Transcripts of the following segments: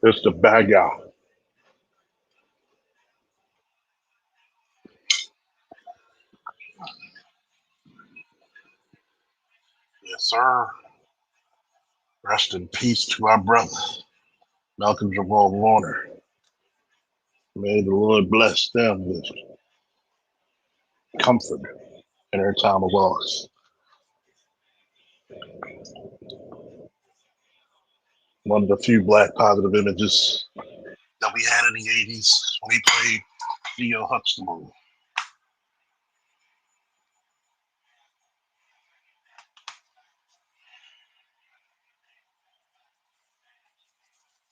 It's the bad guy. Yes, sir. Rest in peace to our brother, Malcolm Jamal Warner. May the Lord bless them with comfort in their time of loss. One of the few black positive images that we had in the 80s when he played Theo Huxtable.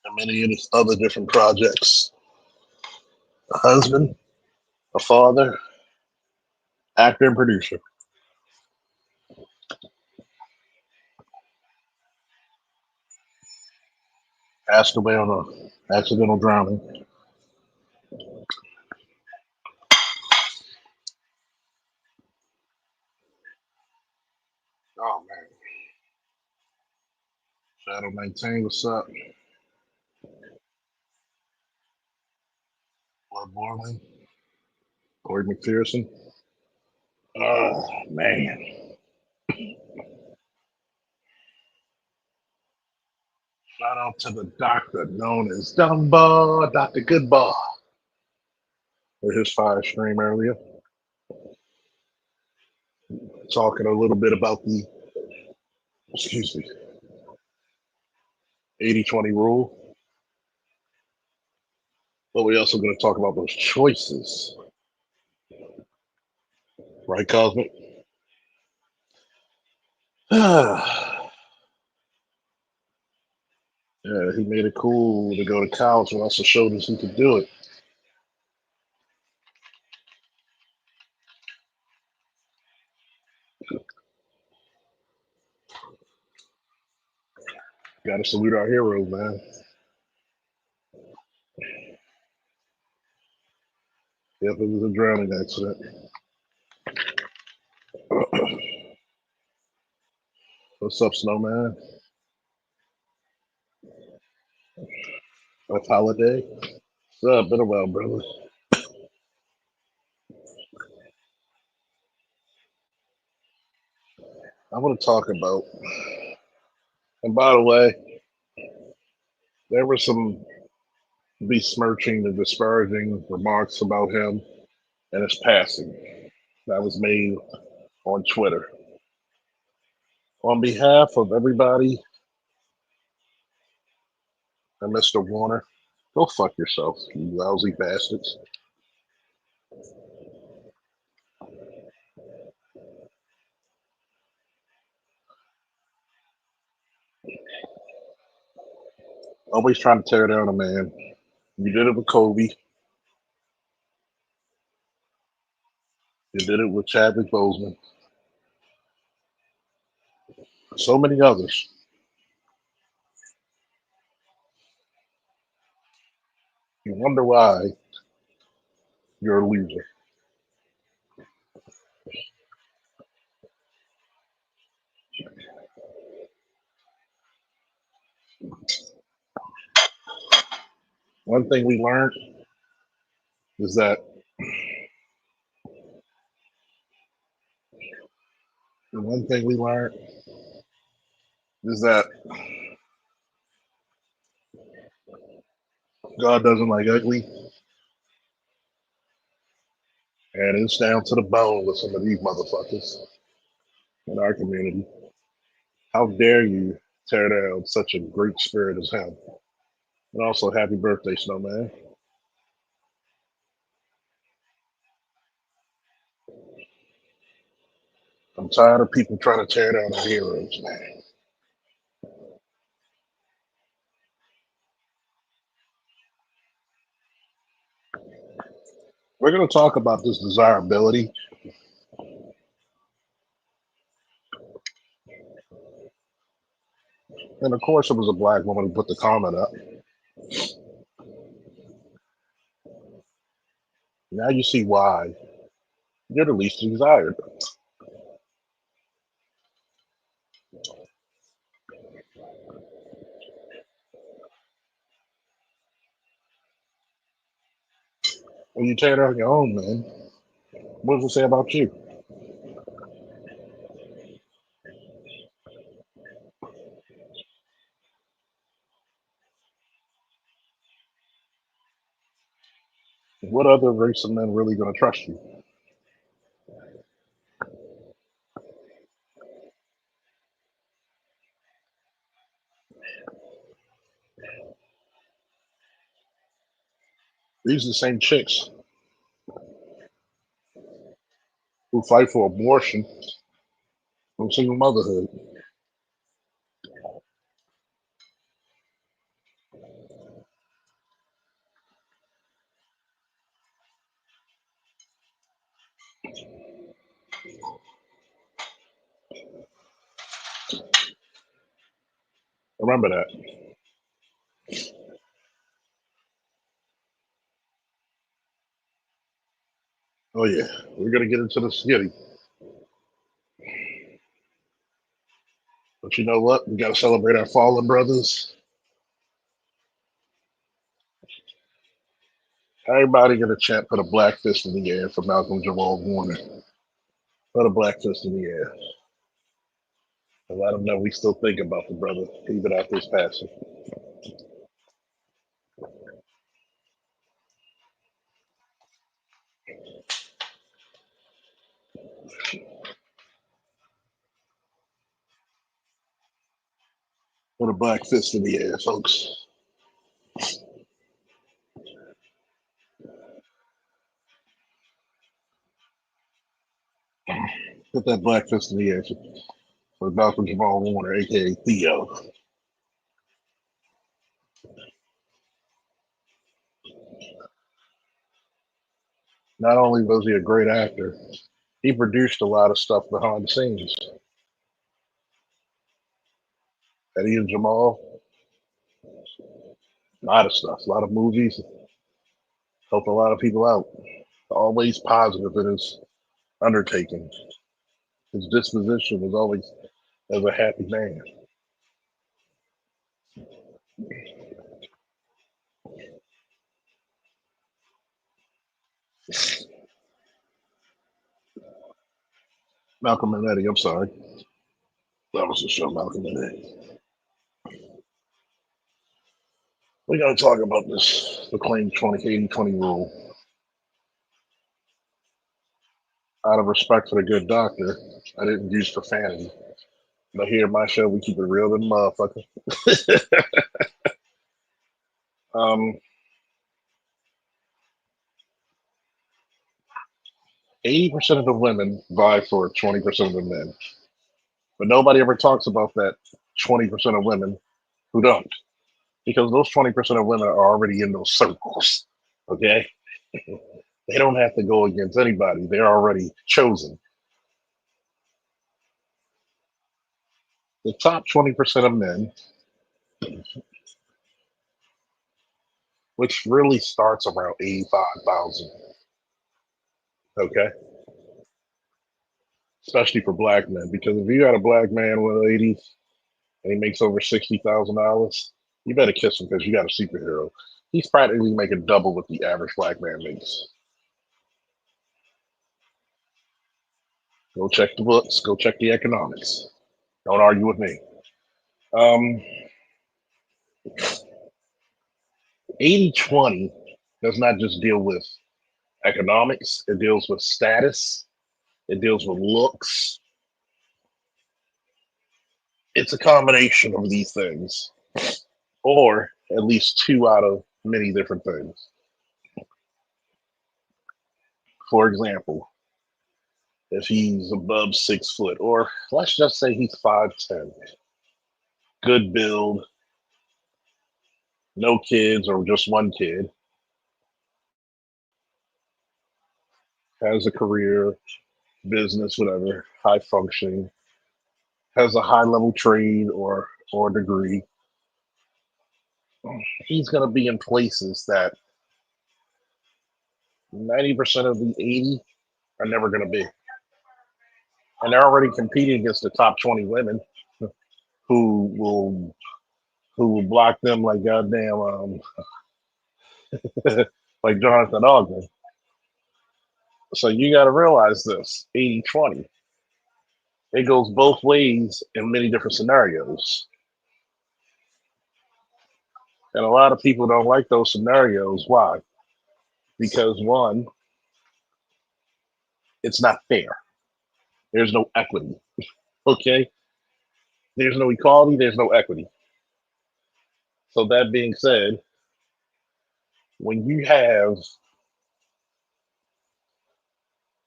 And many other different projects. A husband, a father, actor, and producer. Passed away on an accidental drowning. Oh man. Shadow 19, what's up? Blood Boiling. Corey McPherson. Oh man. Shout out to the doctor known as Dumbo, Dr. Goodbar, with his fire stream earlier. Talking a little bit about the, excuse me, 80-20 rule. But we're also going to talk about those choices. Right, Cosmic? Yeah, he made it cool to go to college and also showed us he could do it. Got to salute our heroes, man. Yep, it was a drowning accident. What's up, Snowman? Off holiday? What's up? Been a while, brother. I want to talk about, and by the way, there were some besmirching and disparaging remarks about him and his passing that was made on Twitter. On behalf of everybody and Mr. Warner, go fuck yourself, you lousy bastards. Always trying to tear down a man. You did it with Kobe. You did it with Chadwick Boseman. So many others. You wonder why you're a loser. One thing we learned is that the one thing we learned is that God doesn't like ugly, and it's down to the bone with some of these motherfuckers in our community. How dare you tear down such a great spirit as him? And also, happy birthday, Snowman. I'm tired of people trying to tear down our heroes, man. We're going to talk about this desirability. And of course, it was a black woman who put the comment up. Now you see why you're the least desired. When you tear down your own, man, what does it say about you? What other race of men really going to trust you? These are the same chicks who fight for abortion from single motherhood. Remember that. Oh yeah, we're gonna get into the skitty, but you know what? We gotta celebrate our fallen brothers. Everybody get a chant, put a black fist in the air for Malcolm Jamal Warner. Put a black fist in the air and let them know we still think about the brother, even after his passing. Put a black fist in the air, folks. Put that black fist in the air for Malcolm Jamal Warner, aka Theo. Not only was he a great actor, he produced a lot of stuff behind the scenes. Eddie and Jamal, a lot of stuff, a lot of movies, helped a lot of people out. Always positive in his undertaking. His disposition was always as a happy man. Malcolm and Eddie, I'm sorry. That was the show, Malcolm and Eddie. We got to talk about this, the claim 20 80 20 rule. Out of respect for the good doctor, I didn't use profanity. But here in my show, we keep it real than motherfucker. 80% of the women vie for 20% of the men. But nobody ever talks about that 20% of women who don't. Because those 20% of women are already in those circles. Okay? They don't have to go against anybody. They're already chosen. The top 20% of men, which really starts around 85,000, okay? Especially for black men. Because if you got a black man with 80 and he makes over $60,000, you better kiss him because you got a superhero. He's practically making double what the average black man makes. Go check the books, go check the economics. Don't argue with me. Um, 80/20 does not just deal with economics, it deals with status, it deals with looks. It's a combination of these things, or at least two out of many different things. For example, if he's above 6 foot, or let's just say he's 5'10, good build, no kids or just one kid, has a career, business, whatever, high functioning, has a high level trade or degree, he's going to be in places that 90% of the 80 are never going to be. And they're already competing against the top 20 women who will block them like goddamn like Jonathan Ogden. So you got to realize this 80/20. It goes both ways in many different scenarios. And a lot of people don't like those scenarios. Why? Because one, it's not fair. There's no equity. Okay? There's no equality, there's no equity. So that being said, when you have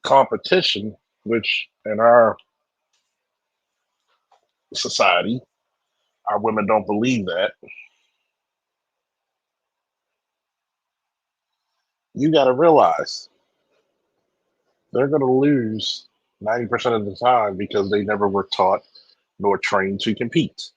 competition, which in our society, our women don't believe that, you got to realize they're going to lose 90% of the time because they never were taught nor trained to compete.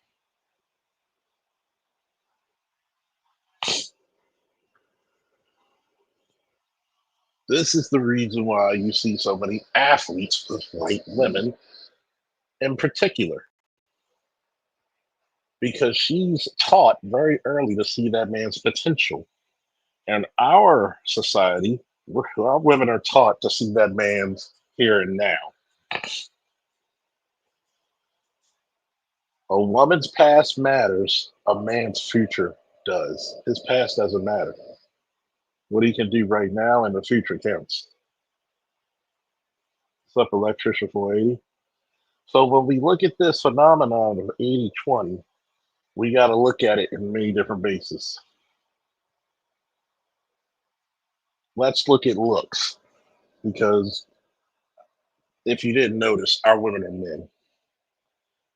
This is the reason why you see so many athletes with white women in particular, because she's taught very early to see that man's potential. And our society, our women are taught to see that man's here and now. A woman's past matters, a man's future does. His past doesn't matter. What he can do right now and the future counts. What's up, Electrician 480? So when we look at this phenomenon of 80/20, we got to look at it in many different bases. Let's look at looks, because if you didn't notice, our women are men.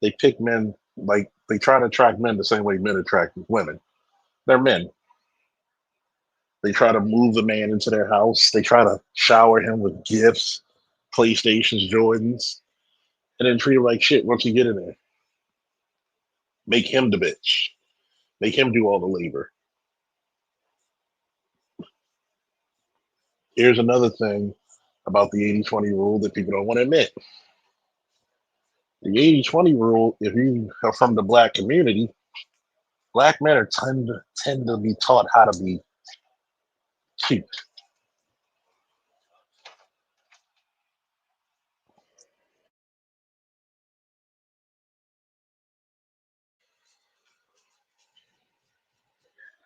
They pick men like they try to attract men the same way men attract women. They're men. They try to move the man into their house. They try to shower him with gifts, PlayStations, Jordans, and then treat him like shit once you get in there. Make him the bitch. Make him do all the labor. Here's another thing about the 80/20 rule that people don't want to admit. The 80/20 rule, if you are from the black community, black men are tend to be taught how to be cute.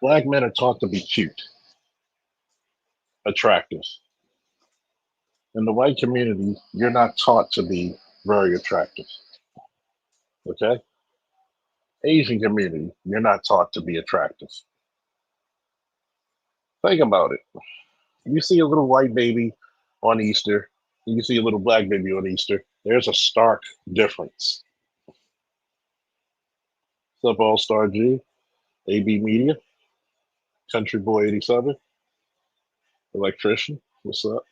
Black men are taught to be cute, attractive. In the white community, you're not taught to be very attractive. Okay? Asian community, you're not taught to be attractive. Think about it. You see a little white baby on Easter, you see a little black baby on Easter. There's a stark difference. What's up, All Star G, AB Media, Country Boy 87, Electrician. What's up?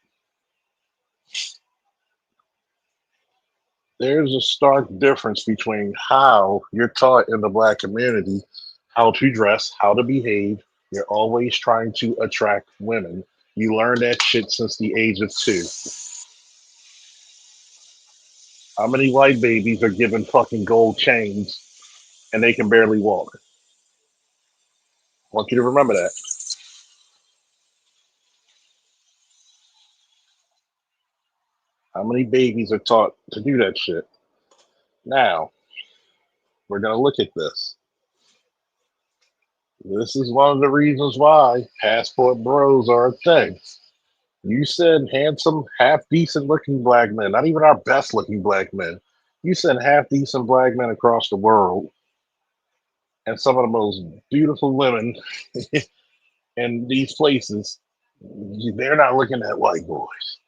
There's a stark difference between how you're taught in the black community how to dress, how to behave. You're always trying to attract women. You learn that shit since the age of 2. How many white babies are given fucking gold chains and they can barely walk? I want you to remember that. How many babies are taught to do that shit? Now, we're going to look at this. This is one of the reasons why passport bros are a thing. You said handsome, half decent looking black men, not even our best looking black men. You send half decent black men across the world, and some of the most beautiful women in these places, they're not looking at white boys.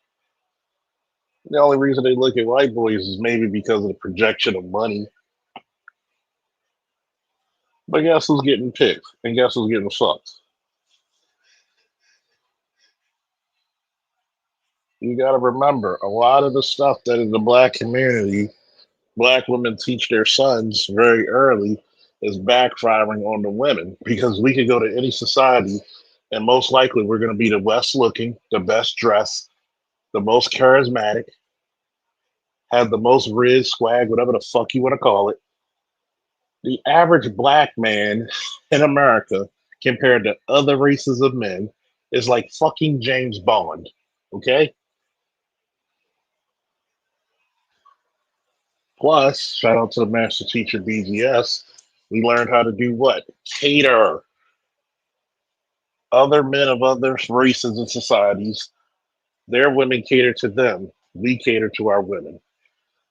The only reason they look at white boys is maybe because of the projection of money. But guess who's getting picked? And guess who's getting fucked? You got to remember a lot of the stuff that in the black community black women teach their sons very early is backfiring on the women, because we could go to any society and most likely we're going to be the best looking, the best dressed, the most charismatic, have the most riz, swag, whatever the fuck you want to call it. The average black man in America compared to other races of men is like fucking James Bond. Okay? Plus, shout out to the master teacher BGS, we learned how to do what? Cater. Other men of other races and societies, their women cater to them. We cater to our women.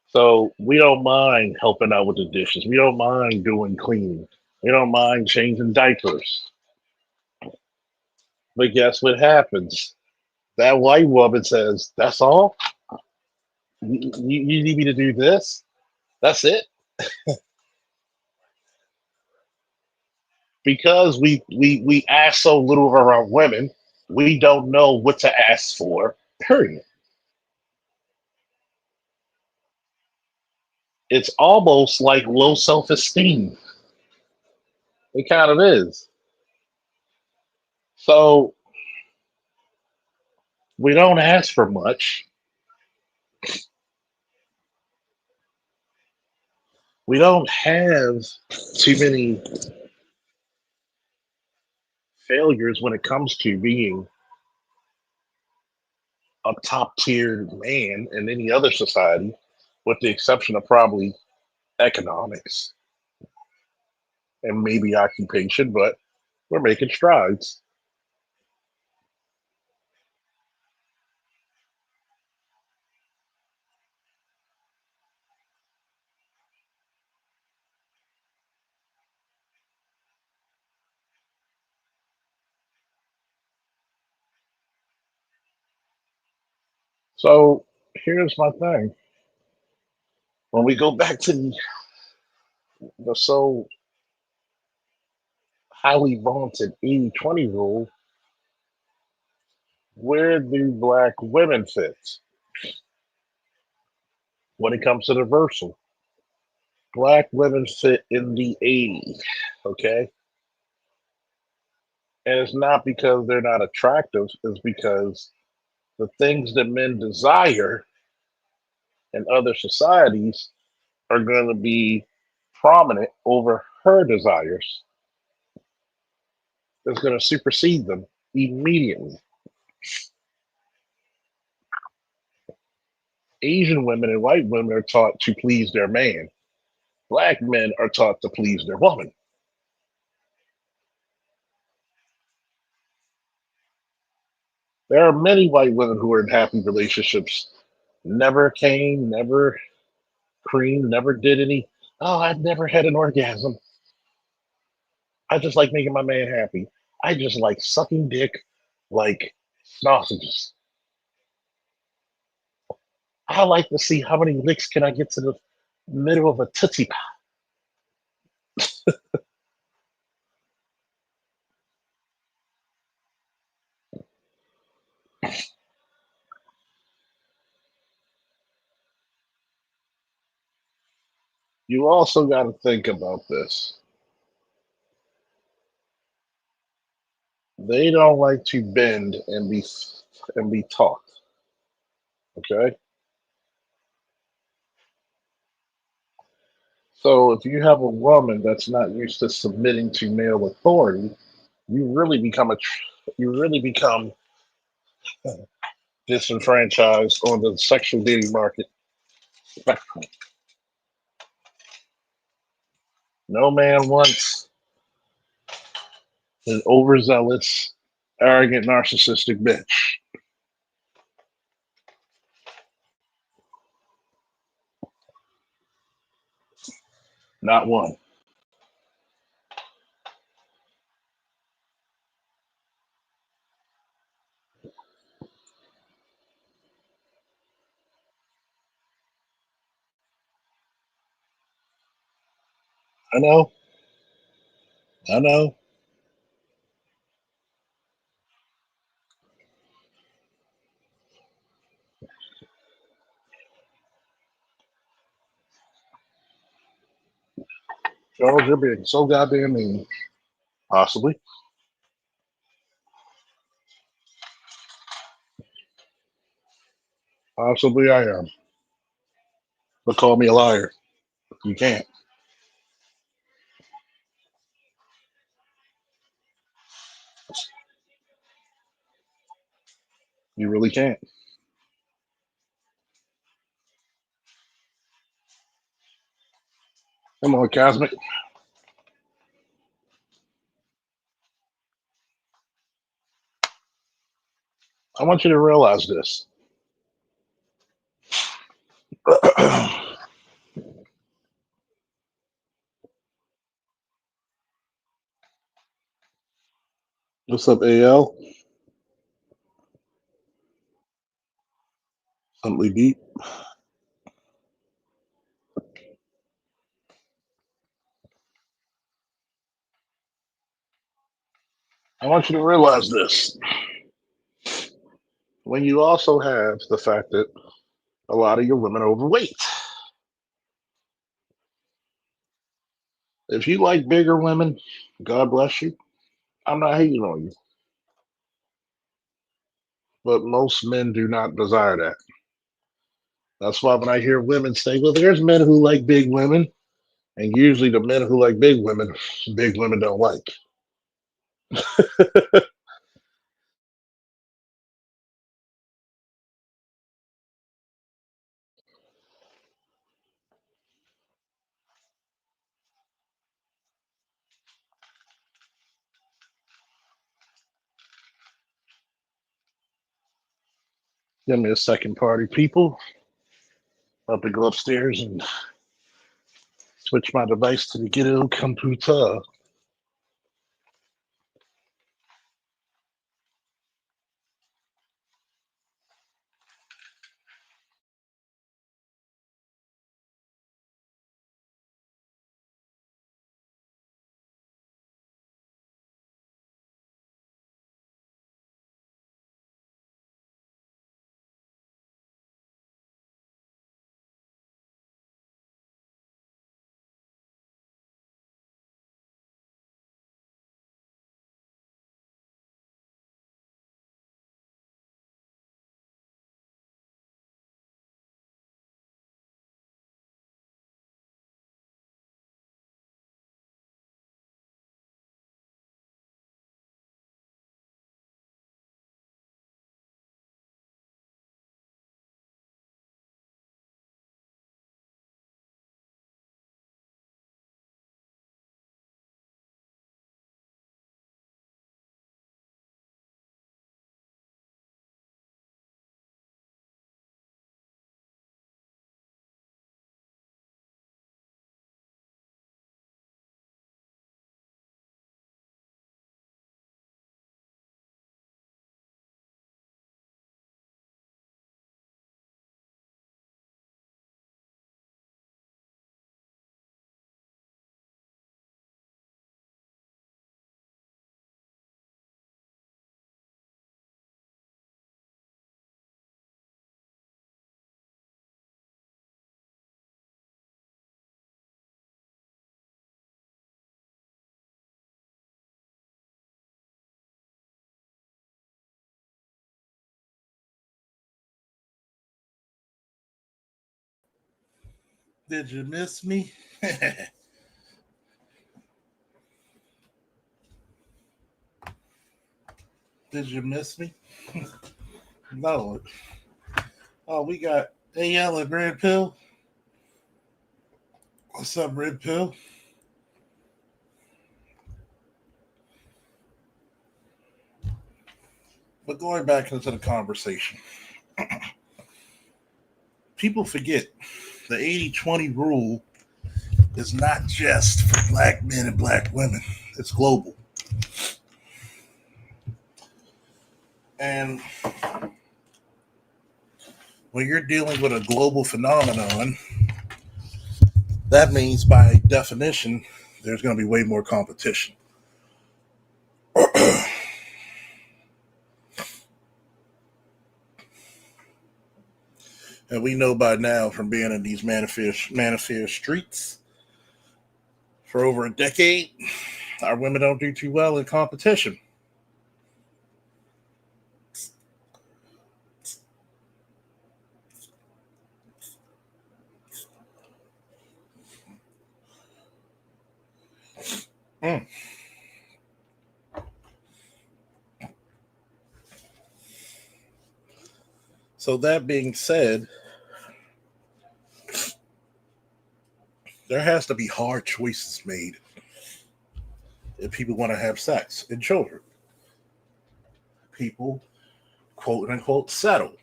So we don't mind helping out with the dishes. We don't mind doing cleaning. We don't mind changing diapers. But guess what happens? That white woman says, "That's all? You need me to do this? That's it?" Because we ask so little of our women, we don't know what to ask for. Period. It's almost like low self esteem. It kind of is. So we don't ask for much. We don't have too many failures when it comes to being a top tier man in any other society, with the exception of probably economics and maybe occupation, but we're making strides. So here's my thing. When we go back to the so highly vaunted 80-20 rule, where do black women fit when it comes to the versal? Black women fit in the 80s, okay? And it's not because they're not attractive, it's because the things that men desire in other societies are going to be prominent over her desires. It's going to supersede them immediately. Asian women and white women are taught to please their man. Black men are taught to please their woman. There are many white women who are in happy relationships, never came, never creamed, never did any. Oh, I've never had an orgasm. I just like making my man happy. I just like sucking dick like sausages. I like to see how many licks can I get to the middle of a tootsie pop. You also got to think about this. They don't like to bend and be taught. Okay, so if you have a woman that's not used to submitting to male authority, you really become disenfranchised on the sexual dating market spectrum. No man wants an overzealous, arrogant, narcissistic bitch. Not one. I know. I know. Charles, you're being so goddamn mean. Possibly. Possibly I am. But call me a liar. You can't. You really can't. Come on, Cosmic. I want you to realize this. What's up, AL? Something deep. I want you to realize this. When you also have the fact that a lot of your women are overweight. If you like bigger women, God bless you. I'm not hating on you. But most men do not desire that. That's why when I hear women say, well, there's men who like big women, and usually the men who like big women don't like. Give me a second, party people. About to go upstairs and switch my device to the Ghetto Computer. Did you miss me? Did you miss me? No. Oh, we got AL and Red Pill. What's up, Red Pill? But going back into the conversation, people forget the 80-20 rule is not just for black men and black women, it's global. And when you're dealing with a global phenomenon, that means by definition, there's going to be way more competition. And we know by now from being in these manosphere streets for over a decade, our women don't do too well in competition. Mm. So that being said, There has to be hard choices made if people want to have sex and children. People, quote unquote, settle.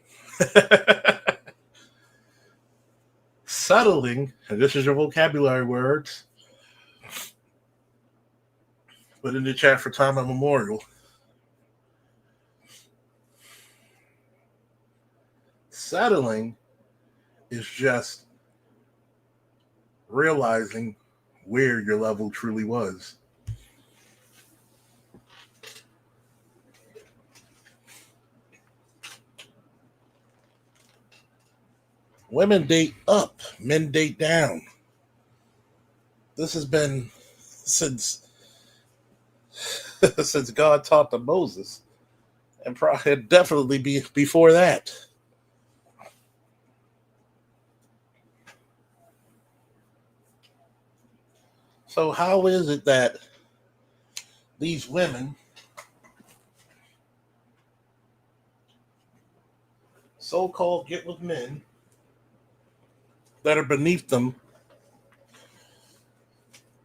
Settling, and this is your vocabulary words, put in the chat for time immemorial. Settling is just realizing where your level truly was. Women date up, men date down. This has been since since God talked to Moses, and probably definitely before that. So how is it that these women so-called get with men that are beneath them,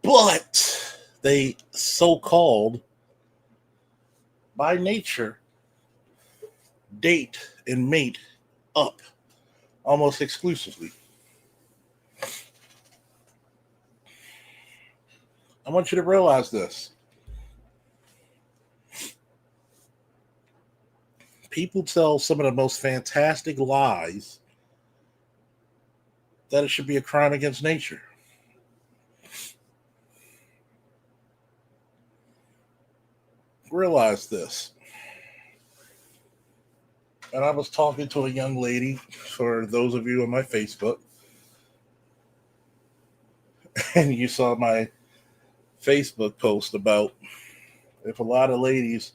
but they so-called by nature date and mate up almost exclusively? I want you to realize this. People tell some of the most fantastic lies that it should be a crime against nature. Realize this. And I was talking to a young lady, for those of you on my Facebook, and you saw my Facebook post about if a lot of ladies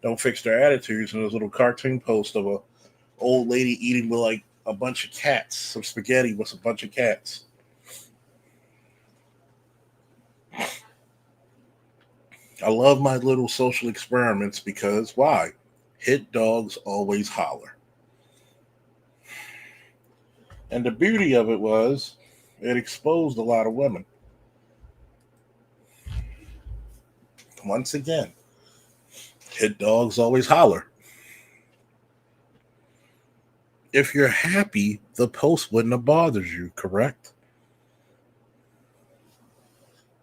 don't fix their attitudes, and there's a little cartoon post of a old lady eating with like a bunch of cats, some spaghetti with a bunch of cats. I love my little social experiments because why? Hit dogs always holler. And the beauty of it was it exposed a lot of women. Once again, hit dogs always holler. If you're happy, the post wouldn't have bothered you, correct?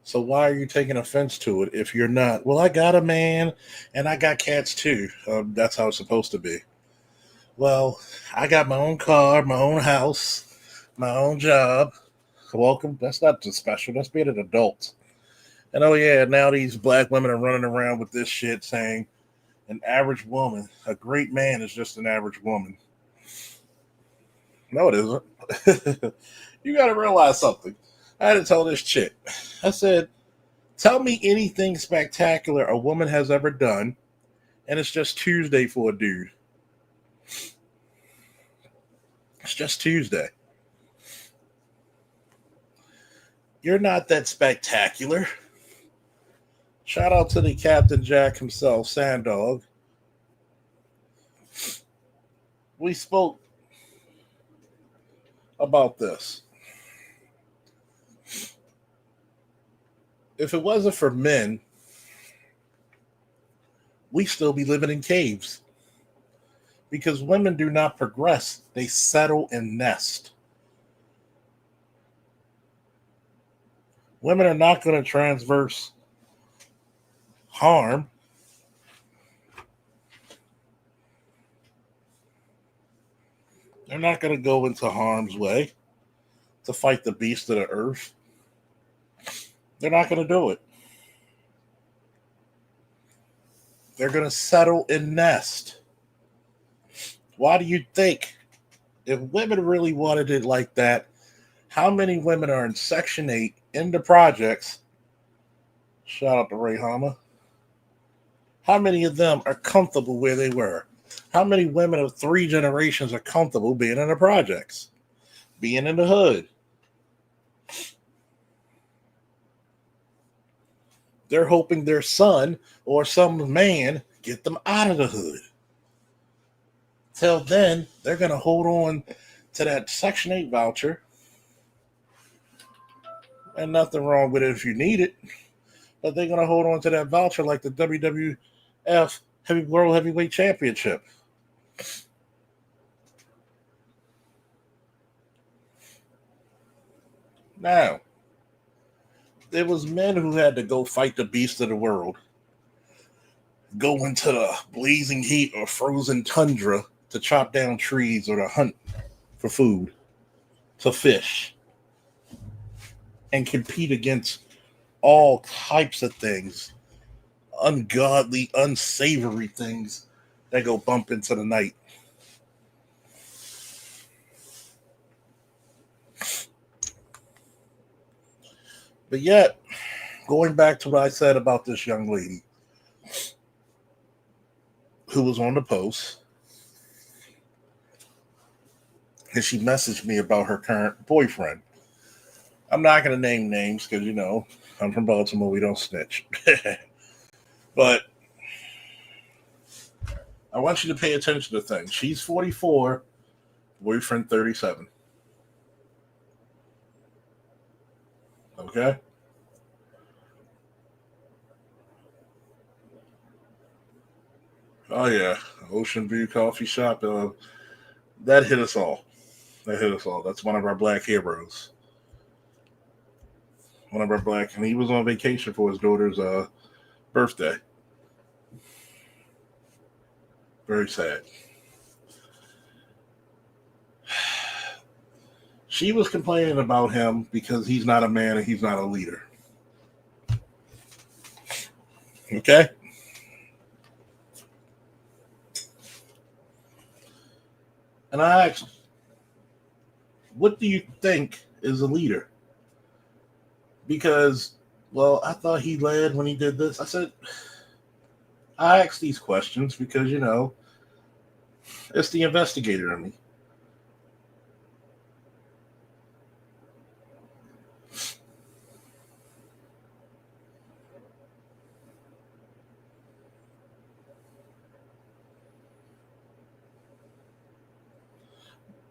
So why are you taking offense to it if you're not? Well, I got a man and I got cats too. That's how it's supposed to be. Well, I got my own car, my own house, my own job. Welcome. That's not just special. That's being an adult. And oh yeah, now these black women are running around with this shit saying an average woman, a great man is just an average woman. No, it isn't. You got to realize something. I had to tell this chick. I said, tell me anything spectacular a woman has ever done, and it's just Tuesday for a dude. It's just Tuesday. You're not that spectacular. Shout out to the Captain Jack himself, Sandog. We spoke about this. If it wasn't for men, we still be living in caves. Because women do not progress, they settle and nest. Women are not going to transverse harm. They're not going to go into harm's way to fight the beast of the earth. They're not going to do it. They're going to settle and nest. Why do you think, if women really wanted it like that, how many women are in Section 8 in the projects? Shout out to Ray Hama. How many of them are comfortable where they were? How many women of 3 generations are comfortable being in the projects, being in the hood? They're hoping their son or some man get them out of the hood. Till then, they're going to hold on to that Section 8 voucher And nothing wrong with it if you need it. But they're gonna hold on to that voucher like the WWF World Heavyweight Championship. Now, there was men who had to go fight the beast of the world, go into the blazing heat or frozen tundra to chop down trees or to hunt for food, to fish, and compete against all types of things, ungodly, unsavory things that go bump into the night. But yet, going back to what I said about this young lady who was on the post, and she messaged me about her current boyfriend. I'm not going to name names because, I'm from Baltimore. We don't snitch. But I want you to pay attention to things. She's 44, boyfriend 37. Okay? Oh, yeah. Ocean View Coffee Shop. That hit us all. That's one of our black heroes. And he was on vacation for his daughter's birthday. Very sad. She was complaining about him because he's not a man and he's not a leader. Okay? And I asked, what do you think is a leader? Because, well, I thought he led when he did this. I asked these questions because, it's the investigator in me.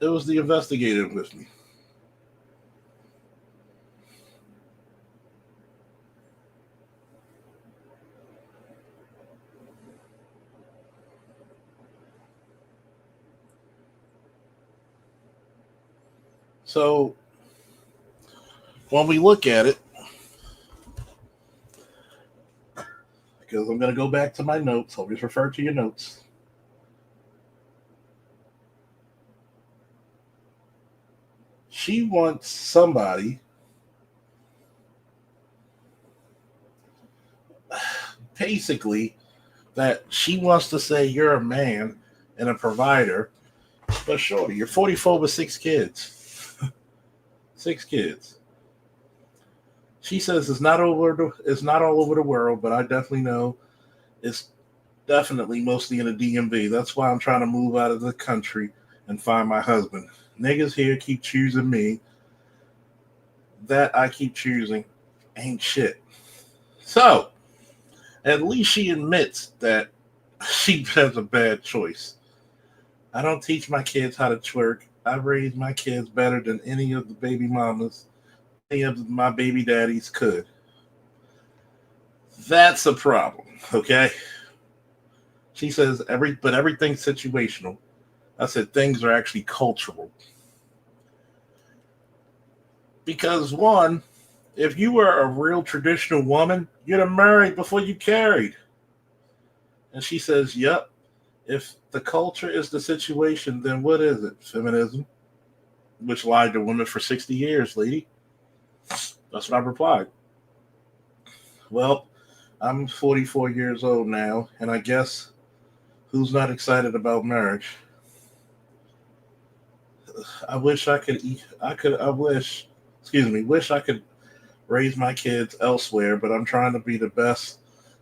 It was the investigator with me. So, when we look at it, because I'm going to go back to my notes, always refer to your notes. She wants somebody basically that she wants to say you're a man and a provider, but sure, you're 44 with 6 kids. 6 kids. She says it's not all over the world, but I definitely know it's definitely mostly in the DMV. That's why I'm trying to move out of the country and find my husband. Niggas here keep choosing me. That I keep choosing ain't shit. So, at least she admits that she has a bad choice. I don't teach my kids how to twerk. I raised my kids better than any of the baby mamas, any of my baby daddies could. That's a problem, okay? She says but everything's situational. I said things are actually cultural. Because one, if you were a real traditional woman, you'd have married before you carried. And she says, yep. If the culture is the situation, then what is it? Feminism, which lied to women for 60 years, lady. That's what I replied. Well, I'm 44 years old now, and I guess who's not excited about marriage? I wish I could wish I could raise my kids elsewhere, but I'm trying to be the best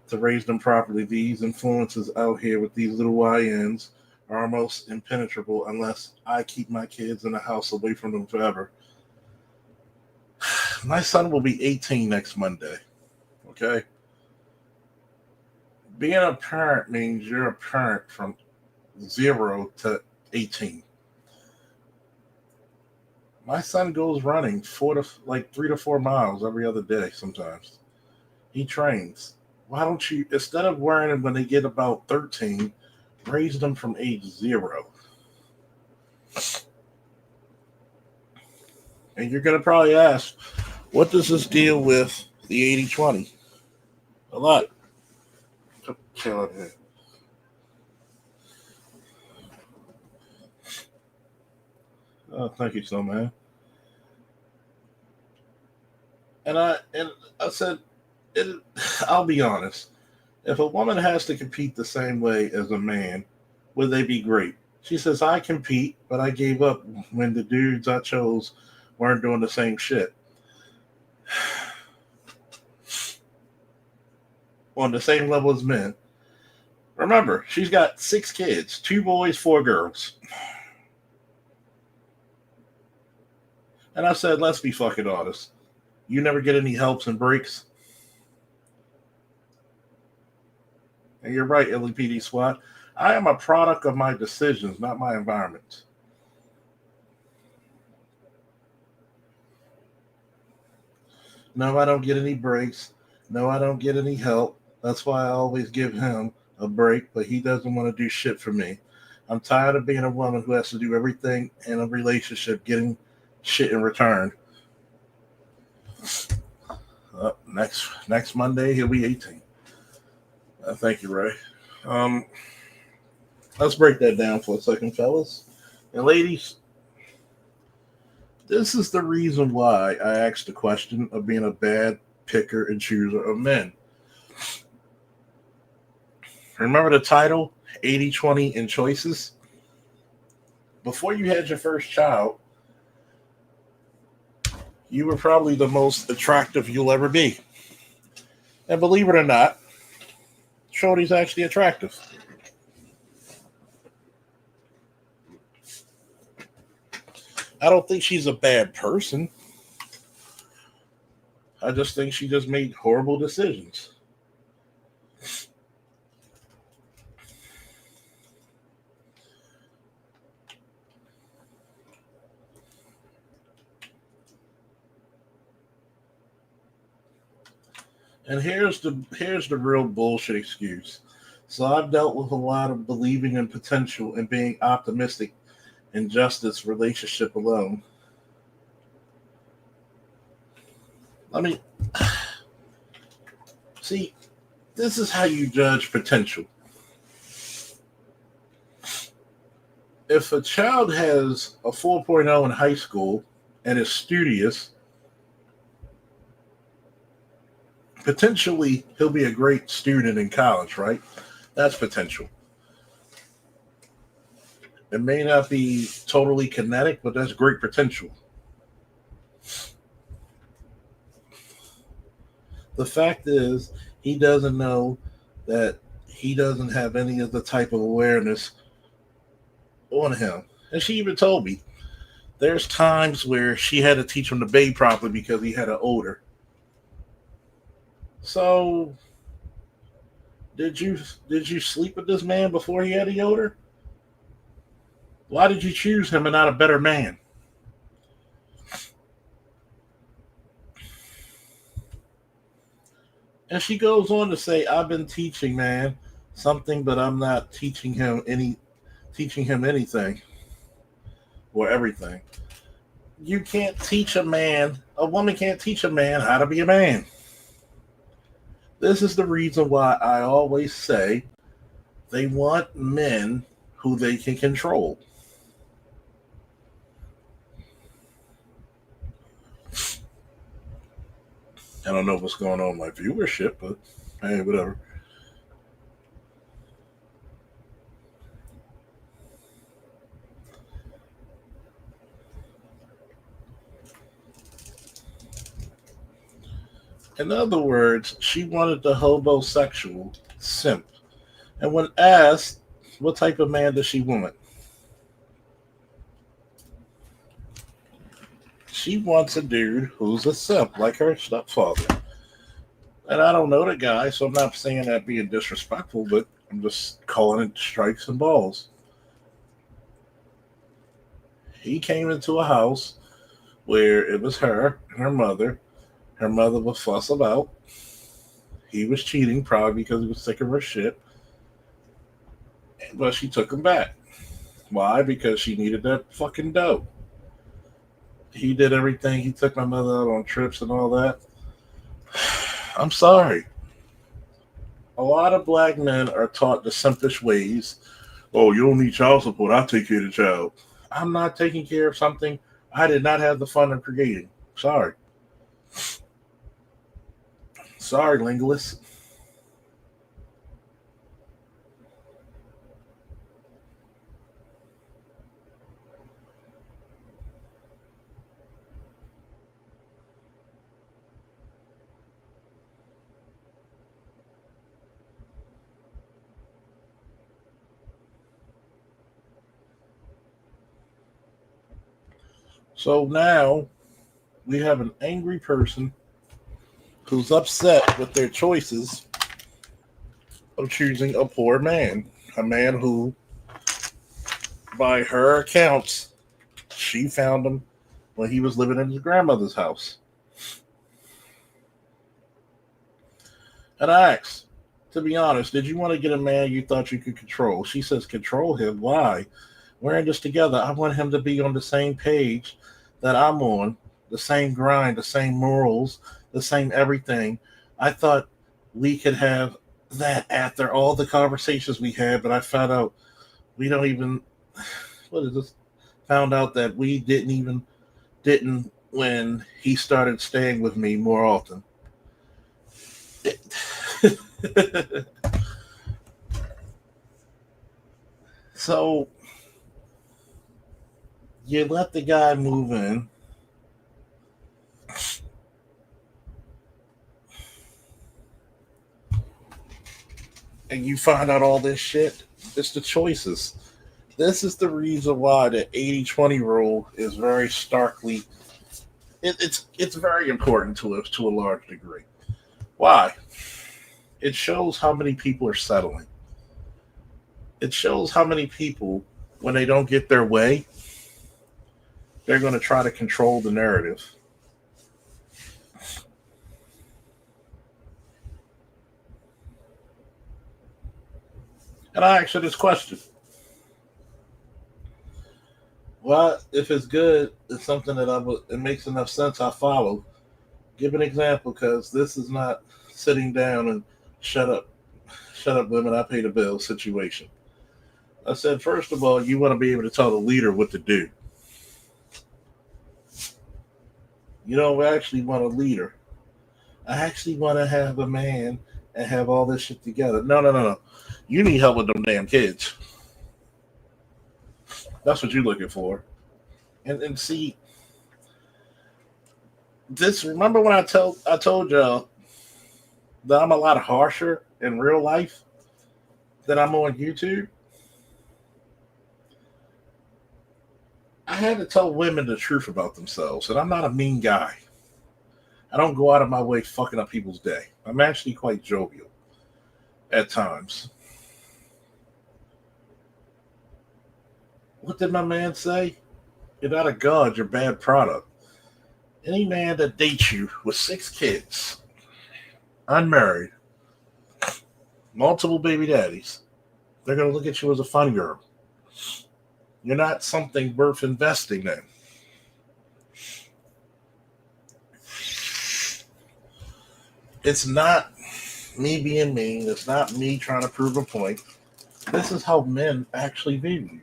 to raise them properly. These influences out here with these little YNs are almost impenetrable unless I keep my kids in the house away from them forever. My son will be 18 next Monday. Okay? Being a parent means you're a parent from 0 to 18. My son goes running 3 to 4 miles every other day sometimes. He trains. Why don't you, instead of wearing them when they get about 13, raise them from age 0? And you're going to probably ask, what does this deal with the 80/20? A lot. Chill out here. Oh, thank you so, man. And I said, it, I'll be honest. If a woman has to compete the same way as a man, would they be great? She says, I compete, but I gave up when the dudes I chose weren't doing the same shit on the same level as men. Remember, she's got 6 kids, 2 boys, 4 girls. And I said, let's be fucking honest. You never get any helps and breaks. And you're right, LEPD squad. I am a product of my decisions, not my environment. No, I don't get any breaks. No, I don't get any help. That's why I always give him a break, but he doesn't want to do shit for me. I'm tired of being a woman who has to do everything in a relationship, getting shit in return. Next Monday, he'll be 18. Thank you, Ray. Let's break that down for a second, fellas. And ladies, this is the reason why I asked the question of being a bad picker and chooser of men. Remember the title, 80/20 in choices? Before you had your first child, you were probably the most attractive you'll ever be. And believe it or not, Shorty's actually attractive. I don't think she's a bad person. I just think she just made horrible decisions. And here's the real bullshit excuse. So I've dealt with a lot of believing in potential and being optimistic in just this relationship alone. I mean, see, this is how you judge potential. If a child has a 4.0 in high school and is studious, potentially he'll be a great student in college, right? That's potential. It may not be totally kinetic, but that's great potential. The fact is, he doesn't know that he doesn't have any of the type of awareness on him. And she even told me there's times where she had to teach him to bathe properly because he had an odor. So, did you sleep with this man before he had the odor? Why did you choose him and not a better man? And she goes on to say, I've been teaching man something, but I'm not teaching him anything or everything. You can't teach a woman can't teach a man how to be a man. This is the reason why I always say they want men who they can control. I don't know what's going on with my viewership, but hey, whatever. In other words, she wanted the homosexual simp. And when asked, what type of man does she want? She wants a dude who's a simp, like her stepfather. And I don't know the guy, so I'm not saying that being disrespectful, but I'm just calling it strikes and balls. He came into a house where it was her and her mother. Her mother would fuss about. He was cheating, probably because he was sick of her shit. But she took him back. Why? Because she needed that fucking dough. He did everything. He took my mother out on trips and all that. I'm sorry. A lot of black men are taught the simplest ways. Oh, you don't need child support. I'll take care of the child. I'm not taking care of something I did not have the fun of creating. Sorry. Sorry, linguist. So now we have an angry person who's upset with their choices of choosing a poor man. A man who, by her accounts, she found him when he was living in his grandmother's house. And I asked, to be honest, did you want to get a man you thought you could control? She says, control him? Why? We're in this together. I want him to be on the same page that I'm on, the same grind, the same morals, the same everything. I thought we could have that after all the conversations we had, but I found out we don't even, what is this? Found out that we didn't when he started staying with me more often. So you let the guy move in. And you find out all this shit. It's the choices. This is the reason why the 80-20 rule is very starkly it's very important to a large degree. Why? It shows how many people are settling. It shows how many people, when they don't get their way, they're going to try to control the narrative. And I asked her this question. Well, if it's good, it's something that it makes enough sense, I follow. Give an example, because this is not sitting down and shut up, shut up, women, I pay the bill situation. I said, first of all, you want to be able to tell the leader what to do. You don't actually want a leader. I actually want to have a man and have all this shit together. No, no, no, no. You need help with them damn kids. That's what you're looking for. And see, this. Remember when I told y'all that I'm a lot harsher in real life than I'm on YouTube? I had to tell women the truth about themselves, and I'm not a mean guy. I don't go out of my way fucking up people's day. I'm actually quite jovial at times. What did my man say? You're not a god, you're bad product. Any man that dates you with 6 kids, unmarried, multiple baby daddies, they're going to look at you as a fun girl. You're not something worth investing in. It's not me being mean. It's not me trying to prove a point. This is how men actually view you.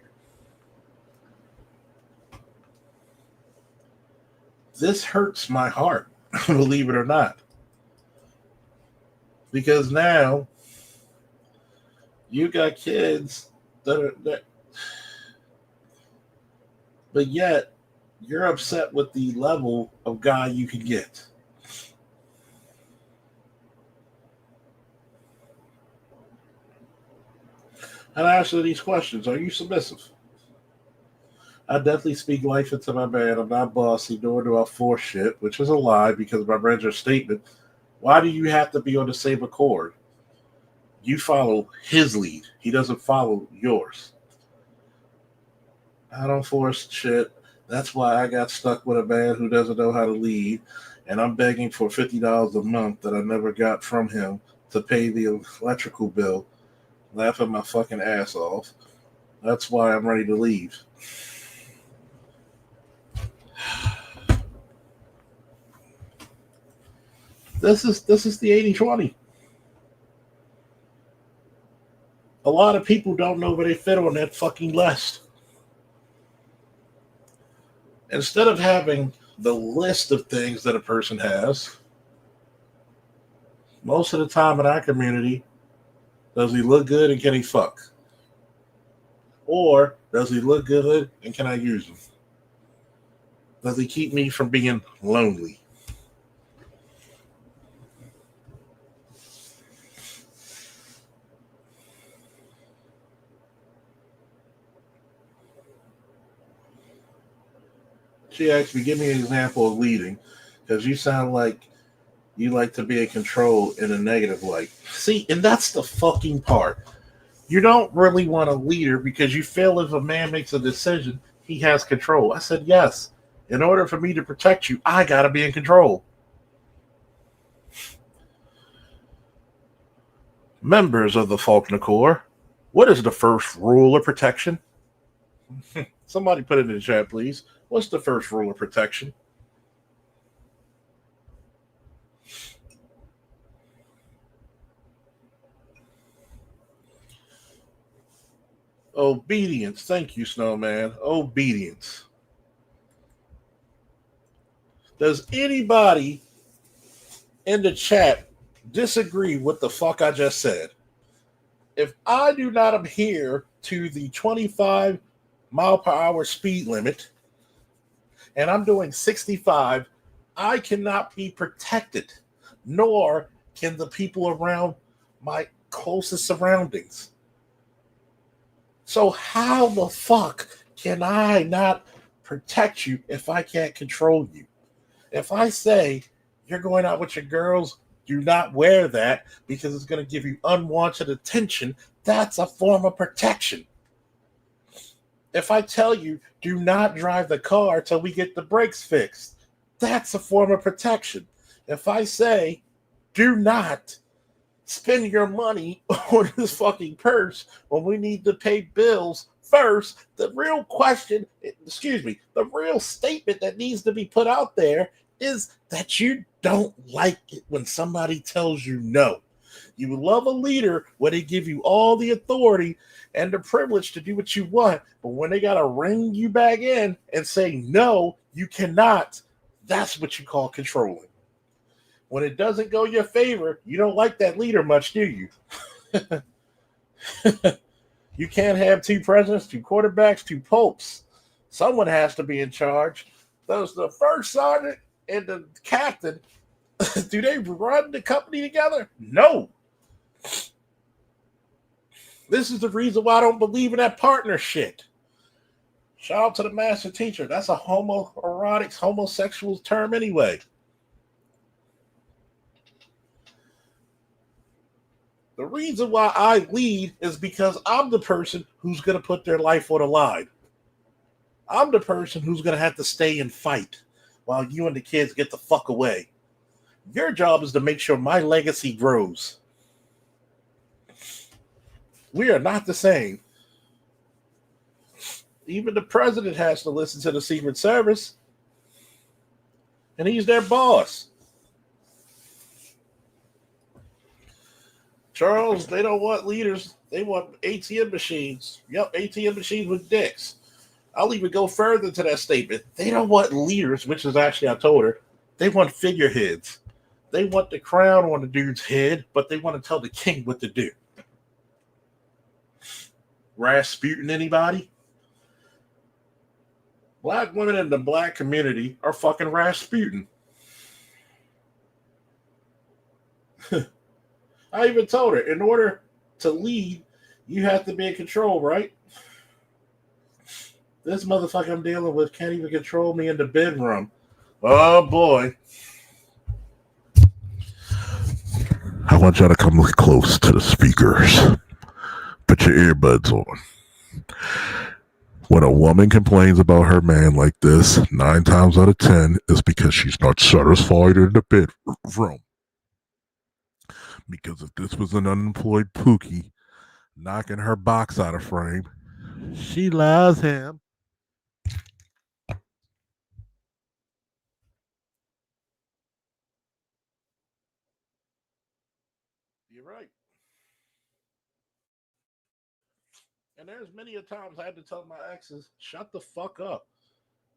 This hurts my heart, believe it or not. Because now you got kids that but yet you're upset with the level of guy you can get. And I ask you these questions. Are you submissive? I definitely speak life into my man. I'm not bossy, nor do I force shit, which is a lie because I read your statement. Why do you have to be on the same accord? You follow his lead. He doesn't follow yours. I don't force shit. That's why I got stuck with a man who doesn't know how to lead, and I'm begging for $50 a month that I never got from him to pay the electrical bill, laughing my fucking ass off. That's why I'm ready to leave. This is the 80-20. A lot of people don't know where they fit on that fucking list. Instead of having the list of things that a person has, most of the time in our community, does he look good and can he fuck? Or does he look good and can I use him? Does he keep me from being lonely? She asked me, give me an example of leading, because you sound like you like to be in control in a negative light. See, and that's the fucking part. You don't really want a leader because you feel if a man makes a decision, he has control. I said, yes. In order for me to protect you, I got to be in control. Members of the Faulkner Corps, what is the first rule of protection? Somebody put it in the chat, please. What's the first rule of protection? Obedience. Thank you, Snowman. Obedience. Does anybody in the chat disagree with the fuck I just said? If I do not adhere to the 25 mile per hour speed limit and I'm doing 65, I cannot be protected, nor can the people around my closest surroundings. So how the fuck can I not protect you if I can't control you? If I say you're going out with your girls, do not wear that because it's going to give you unwanted attention, that's a form of protection. If I tell you do not drive the car till we get the brakes fixed, that's a form of protection. If I say do not spend your money on this fucking purse when we need to pay bills first, the real question, the real statement that needs to be put out there is that you don't like it when somebody tells you no. You love a leader when they give you all the authority and the privilege to do what you want, but when they got to ring you back in and say, no, you cannot, that's what you call controlling. When it doesn't go your favor, you don't like that leader much, do you? You can't have two presidents, two quarterbacks, two popes. Someone has to be in charge. Does the first sergeant and the captain, do they run the company together? No. This is the reason why I don't believe in that partner shit. Shout out to the master teacher. That's a homoerotic, homosexual term anyway. The reason why I lead is because I'm the person who's going to put their life on the line. I'm the person who's going to have to stay and fight while you and the kids get the fuck away. Your job is to make sure my legacy grows. We are not the same. Even the president has to listen to the Secret Service. And he's their boss. Charles, they don't want leaders. They want ATM machines. Yep, ATM machines with dicks. I'll even go further to that statement. They don't want leaders, which is actually, I told her, they want figureheads. They want the crown on the dude's head, but they want to tell the king what to do. Rasputin, anybody? Black women in the black community are fucking Rasputin. I even told her, in order to lead, you have to be in control, right? This motherfucker I'm dealing with can't even control me in the bedroom. Oh, boy. I want y'all to come close to the speakers. Put your earbuds on. When a woman complains about her man like this, 9 times out of 10 is because she's not satisfied in the bedroom. Because if this was an unemployed Pookie knocking her box out of frame, she loves him. You're right. And there's many a times I had to tell my exes, shut the fuck up.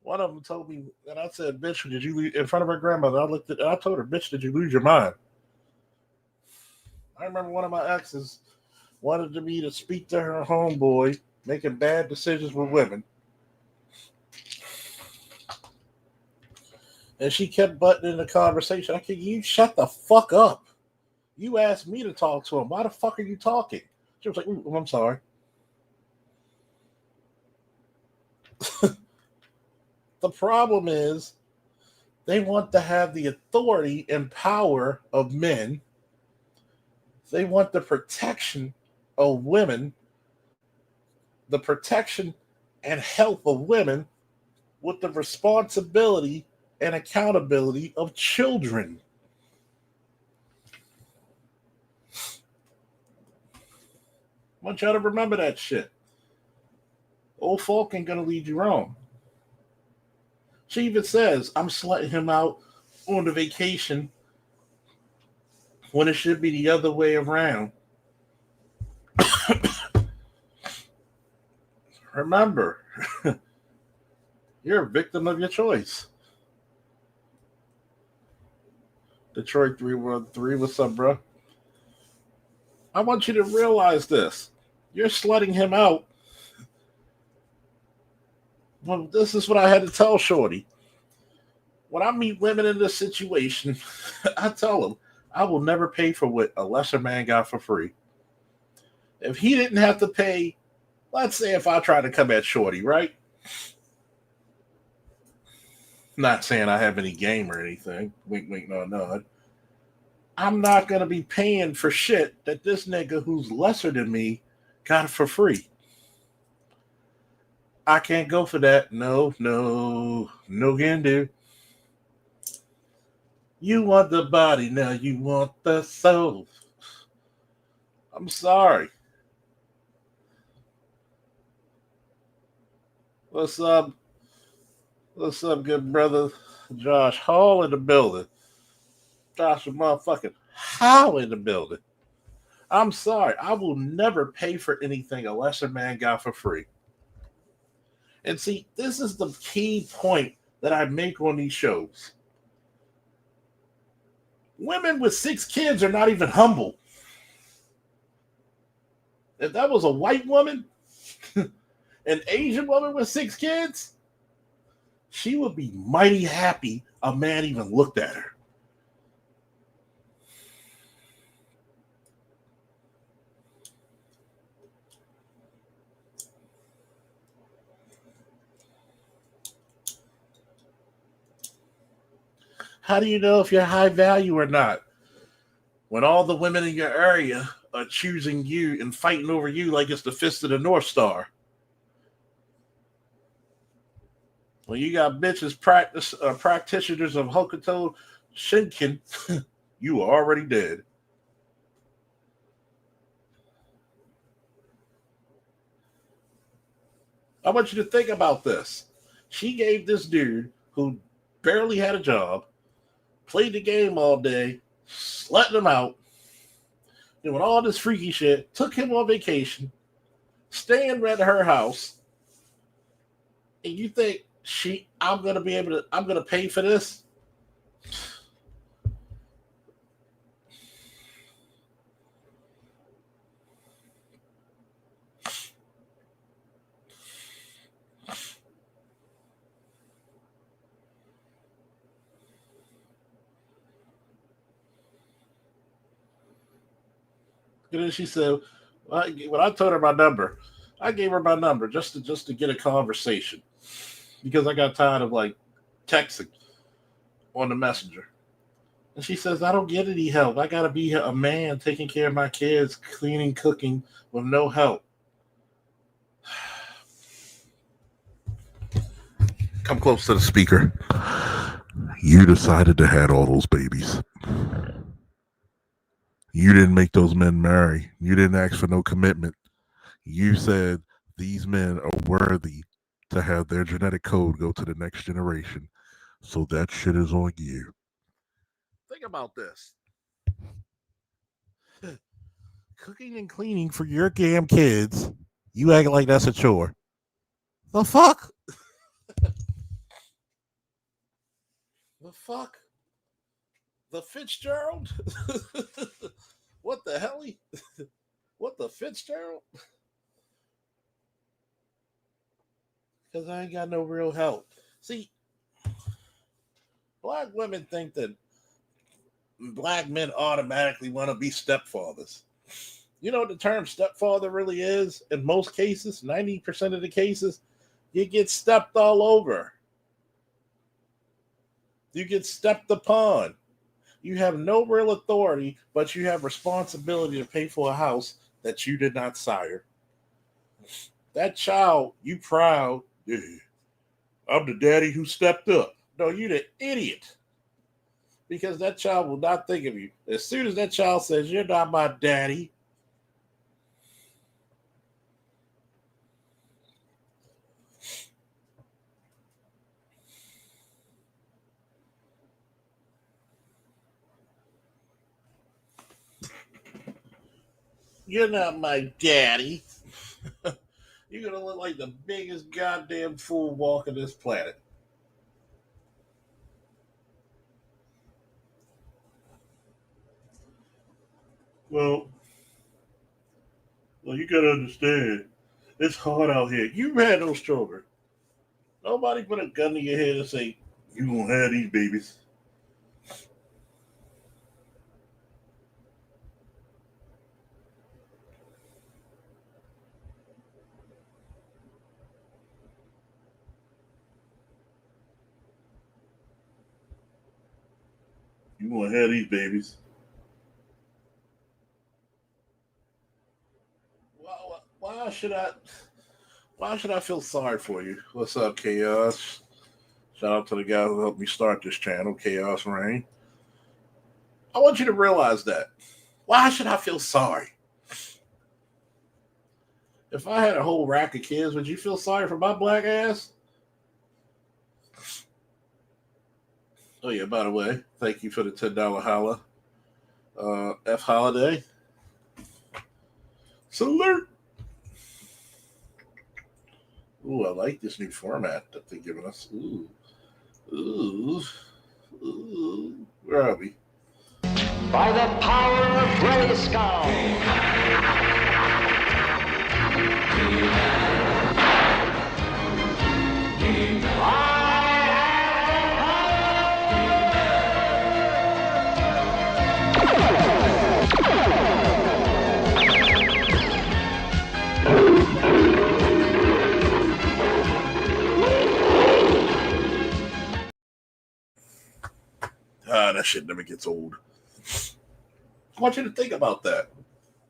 One of them told me, and I said, bitch, did you in front of her grandmother? I told her, bitch, did you lose your mind? I remember one of my exes wanted me to speak to her homeboy, making bad decisions with women. And she kept butting in the conversation. I said, you shut the fuck up. You asked me to talk to him. Why the fuck are you talking? She was like, I'm sorry. The problem is they want to have the authority and power of men. They want the protection of women, the protection and health of women with the responsibility and accountability of children. I want y'all to remember that shit. Old folk ain't gonna lead you wrong. She even says, I'm slutting him out on the vacation when it should be the other way around. Remember, you're a victim of your choice. Detroit 313, what's up, bro? I want you to realize this. You're slutting him out. Well, this is what I had to tell Shorty. When I meet women in this situation, I tell them, I will never pay for what a lesser man got for free. If he didn't have to pay, let's say if I try to come at Shorty, right? Not saying I have any game or anything. Wink, wink, nod, nod. I'm not going to be paying for shit that this nigga who's lesser than me got for free. I can't go for that. No can do. You want the body, now you want the soul. I'm sorry. What's up? What's up, good brother? Josh Hall in the building. Josh motherfucking Hall in the building. I'm sorry. I will never pay for anything a lesser man got for free. And see, this is the key point that I make on these shows. Women with 6 kids are not even humble. If that was a white woman, an Asian woman with 6 kids, she would be mighty happy a man even looked at her. How do you know if you're high value or not? When all the women in your area are choosing you and fighting over you like it's the fist of the North Star. When you got bitches practitioners of Hokuto Shinken, you are already dead. I want you to think about this. She gave this dude who barely had a job, played the game all day, slutting him out, doing all this freaky shit, took him on vacation, staying at her house, and you think I'm gonna pay for this? And then she said, when I told her my number, I gave her my number just to get a conversation because I got tired of like texting on the messenger. And she says, I don't get any help. I got to be a man taking care of my kids, cleaning, cooking with no help. Come close to the speaker. You decided to have all those babies. You didn't make those men marry. You didn't ask for no commitment. You said these men are worthy to have their genetic code go to the next generation. So that shit is on you. Think about this. Cooking and cleaning for your damn kids, you acting like that's a chore. The fuck? The fuck? The Fitzgerald? What the hell? What the Fitzgerald? Because I ain't got no real help. See, black women think that black men automatically want to be stepfathers. You know what the term stepfather really is? In most cases, 90% of the cases, you get stepped all over. You get stepped upon. You have no real authority, but you have responsibility to pay for a house that you did not sire. That child, you proud, yeah, I'm the daddy who stepped up. No, you the idiot. Because that child will not think of you. As soon as that child says, you're not my daddy, you're not my daddy, you're going to look like the biggest goddamn fool walking this planet. Well, you got to understand, it's hard out here. You've had those children. Nobody put a gun to your head and say, you going to have these babies. You going to have these babies. Why should I feel sorry for you? What's up, Chaos? Shout out to the guy who helped me start this channel, Chaos Rain. I want you to realize that. Why should I feel sorry? If I had a whole rack of kids, would you feel sorry for my black ass? Oh yeah, by the way, thank you for the $10 holla. F Holiday. Salute. Ooh, I like this new format that they're giving us. Ooh. Where are we? By the power of Grayskull. That shit never gets old. I want you to think about that.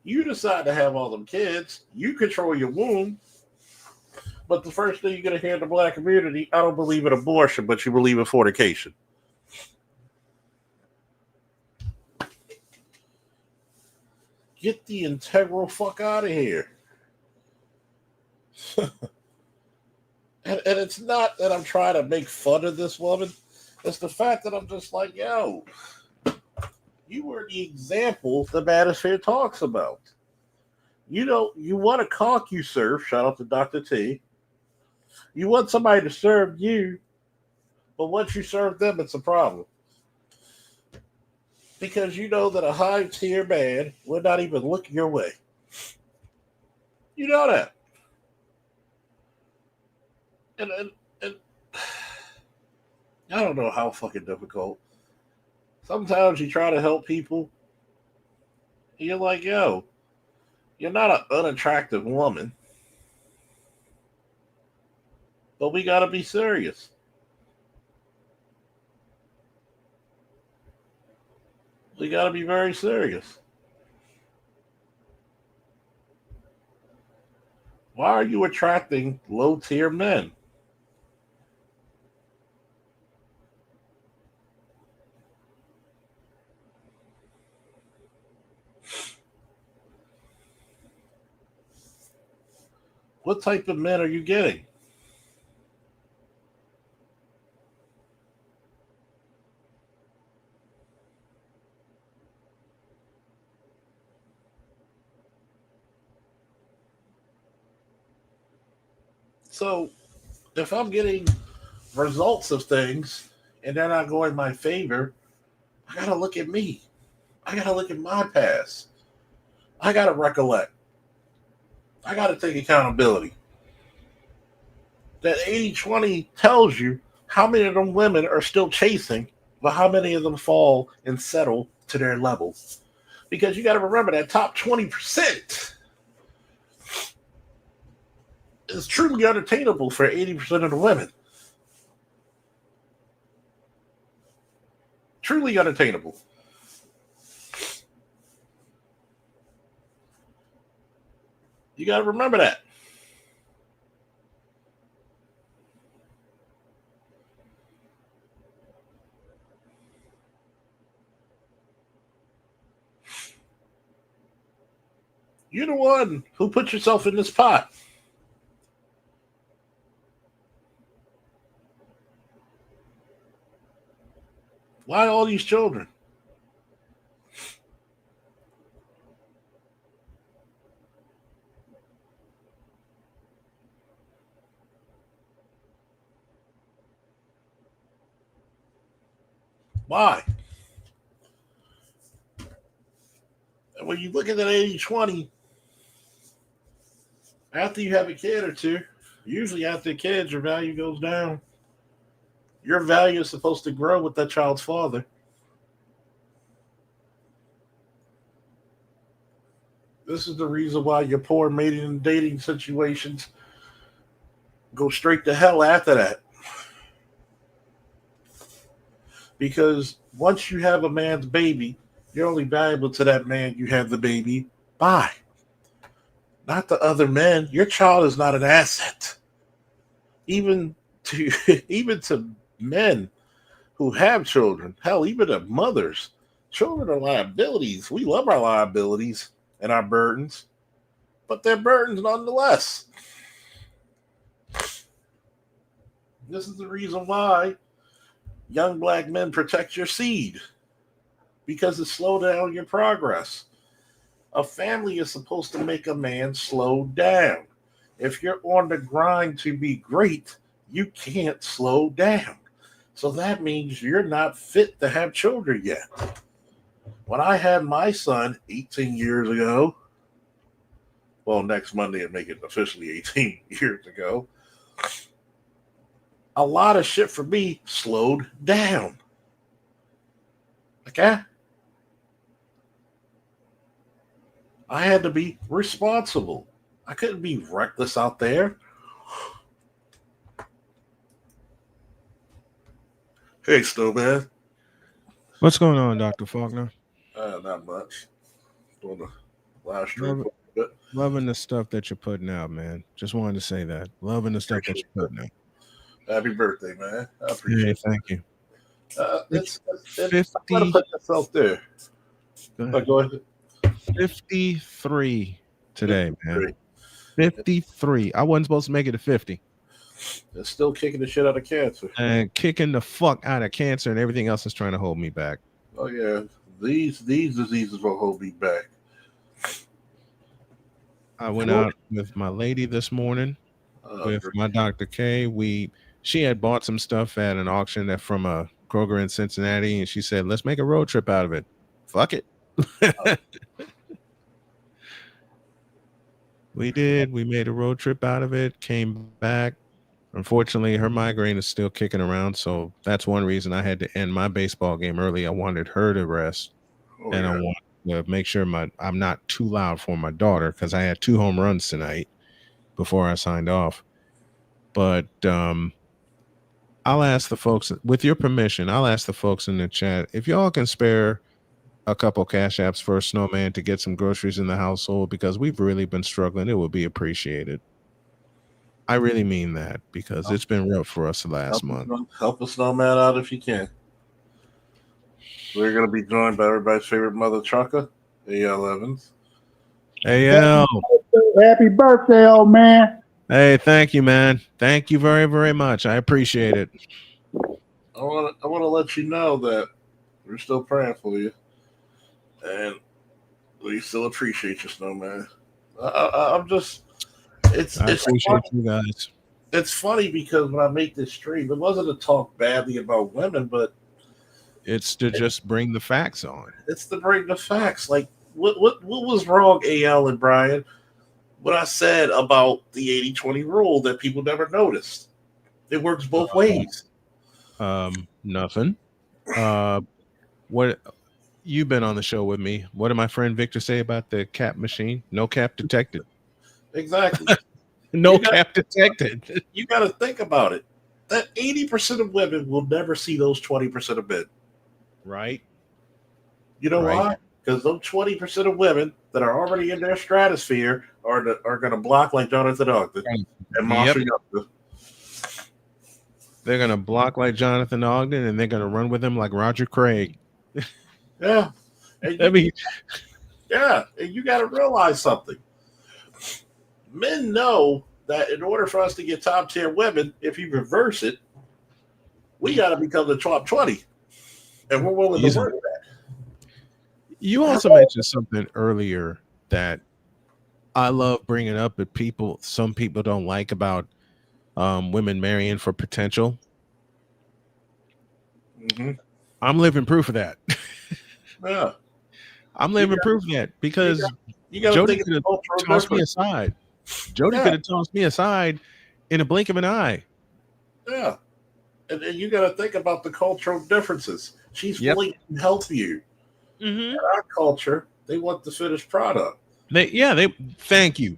You decide to have all them kids. You control your womb. But the first thing you're going to hear in the black community, I don't believe in abortion, but you believe in fornication. Get the integral fuck out of here. and it's not that I'm trying to make fun of this woman. It's the fact that I'm just like, yo, you were the example the Manosphere talks about. You know, you want a ConcuServe, shout out to Dr. T. You want somebody to serve you, but once you serve them, it's a problem. Because you know that a high tier man would not even look your way. You know that. And I don't know how fucking difficult. Sometimes you try to help people, and you're like, yo, you're not an unattractive woman, but we got to be serious. We got to be very serious. Why are you attracting low tier men? What type of men are you getting? So if I'm getting results of things and they're not going my favor, I gotta look at me. I gotta look at my past. I gotta recollect. I gotta take accountability. That 80-20 tells you how many of them women are still chasing, but how many of them fall and settle to their level. Because you gotta remember that top 20% is truly unattainable for 80% of the women. Truly unattainable. You got to remember that. You're the one who put yourself in this pot. Why all these children? Why? And when you look at that 80-20, after you have a kid or two, usually after kids, your value goes down. Your value is supposed to grow with that child's father. This is the reason why your poor mating and dating situations go straight to hell after that. Because once you have a man's baby, you're only valuable to that man you have the baby by. Not the other men. Your child is not an asset. Even to even to men who have children, hell, even to mothers, children are liabilities. We love our liabilities and our burdens, but they're burdens nonetheless. This is the reason why young black men protect your seed, because it slows down your progress. A family is supposed to make a man slow down. If you're on the grind to be great, you can't slow down. So that means you're not fit to have children yet. When I had my son 18 years ago, well, next Monday and make it officially 18 years ago, a lot of shit for me slowed down. Okay? I had to be responsible. I couldn't be reckless out there. Hey, Snowman. What's going on, Dr. Faulkner? Not much. Doing the live stream. Loving the stuff that you're putting out, man. Just wanted to say that. Loving the stuff that you're putting out. Happy birthday, man. I appreciate it. Thank you. It's 50. I'm going to put yourself there. Go ahead. 53 today, man. 53. I wasn't supposed to make it to 50. It's still kicking the shit out of cancer. And kicking the fuck out of cancer and everything else is trying to hold me back. Oh, yeah. These diseases will hold me back. I went out with my lady this morning with my Dr. K. She had bought some stuff at an auction from a Kroger in Cincinnati, and she said, let's make a road trip out of it. Fuck it. We did. We made a road trip out of it, came back. Unfortunately, her migraine is still kicking around, so that's one reason I had to end my baseball game early. I wanted her to rest, and I wanted to make sure I'm not too loud for my daughter, because I had 2 home runs tonight before I signed off. But I'll ask the folks, with your permission, I'll ask the folks in the chat, if y'all can spare a couple cash apps for a Snowman to get some groceries in the household, because we've really been struggling. It would be appreciated. I really mean that, because it's been rough for us the last month. Help a Snowman out if you can. We're going to be joined by everybody's favorite mother trucker, A.L. Evans. A.L. Happy birthday, old man. Hey, thank you, man. Thank you very, very much. I appreciate it. I want to let you know that we're still praying for you, and we still appreciate you, Snowman. I'm just I it's appreciate you guys. it's funny because when I make this stream, it wasn't to talk badly about women, but It's to just bring the facts on. it's to bring the facts. Like what was wrong, AL and Brian? What I said about the 80-20 rule that people never noticed. It works both ways. Nothing. What you've been on the show with me? What did my friend Victor say about the cap machine? No cap detected. Exactly. No You got- cap detected. You got to think about it. That 80% of women will never see those 20% of men. Right. You know Right. why? Because those 20% of women that are already in their stratosphere are going to block like Jonathan Ogden and Marshall Youngster. They're gonna block like Jonathan Ogden, and they're gonna run with him like Roger Craig. Yeah. And I mean, and you got to realize something. Men know that in order for us to get top tier women, if you reverse it, we got to become the top 20. And we're willing to work that. you also mentioned something earlier that I love bringing up that some people don't like about women marrying for potential. Mm-hmm. I'm living proof of that. Yeah. I'm living proof of that because You got to Jody think could have of cultural tossed me difference. aside. Jody Yeah. could have tossed me aside in a blink of an eye. Yeah. And you got to think about the cultural differences. She's Yep. willing to help you. Mm-hmm. In our culture, they want the finished product. They thank you.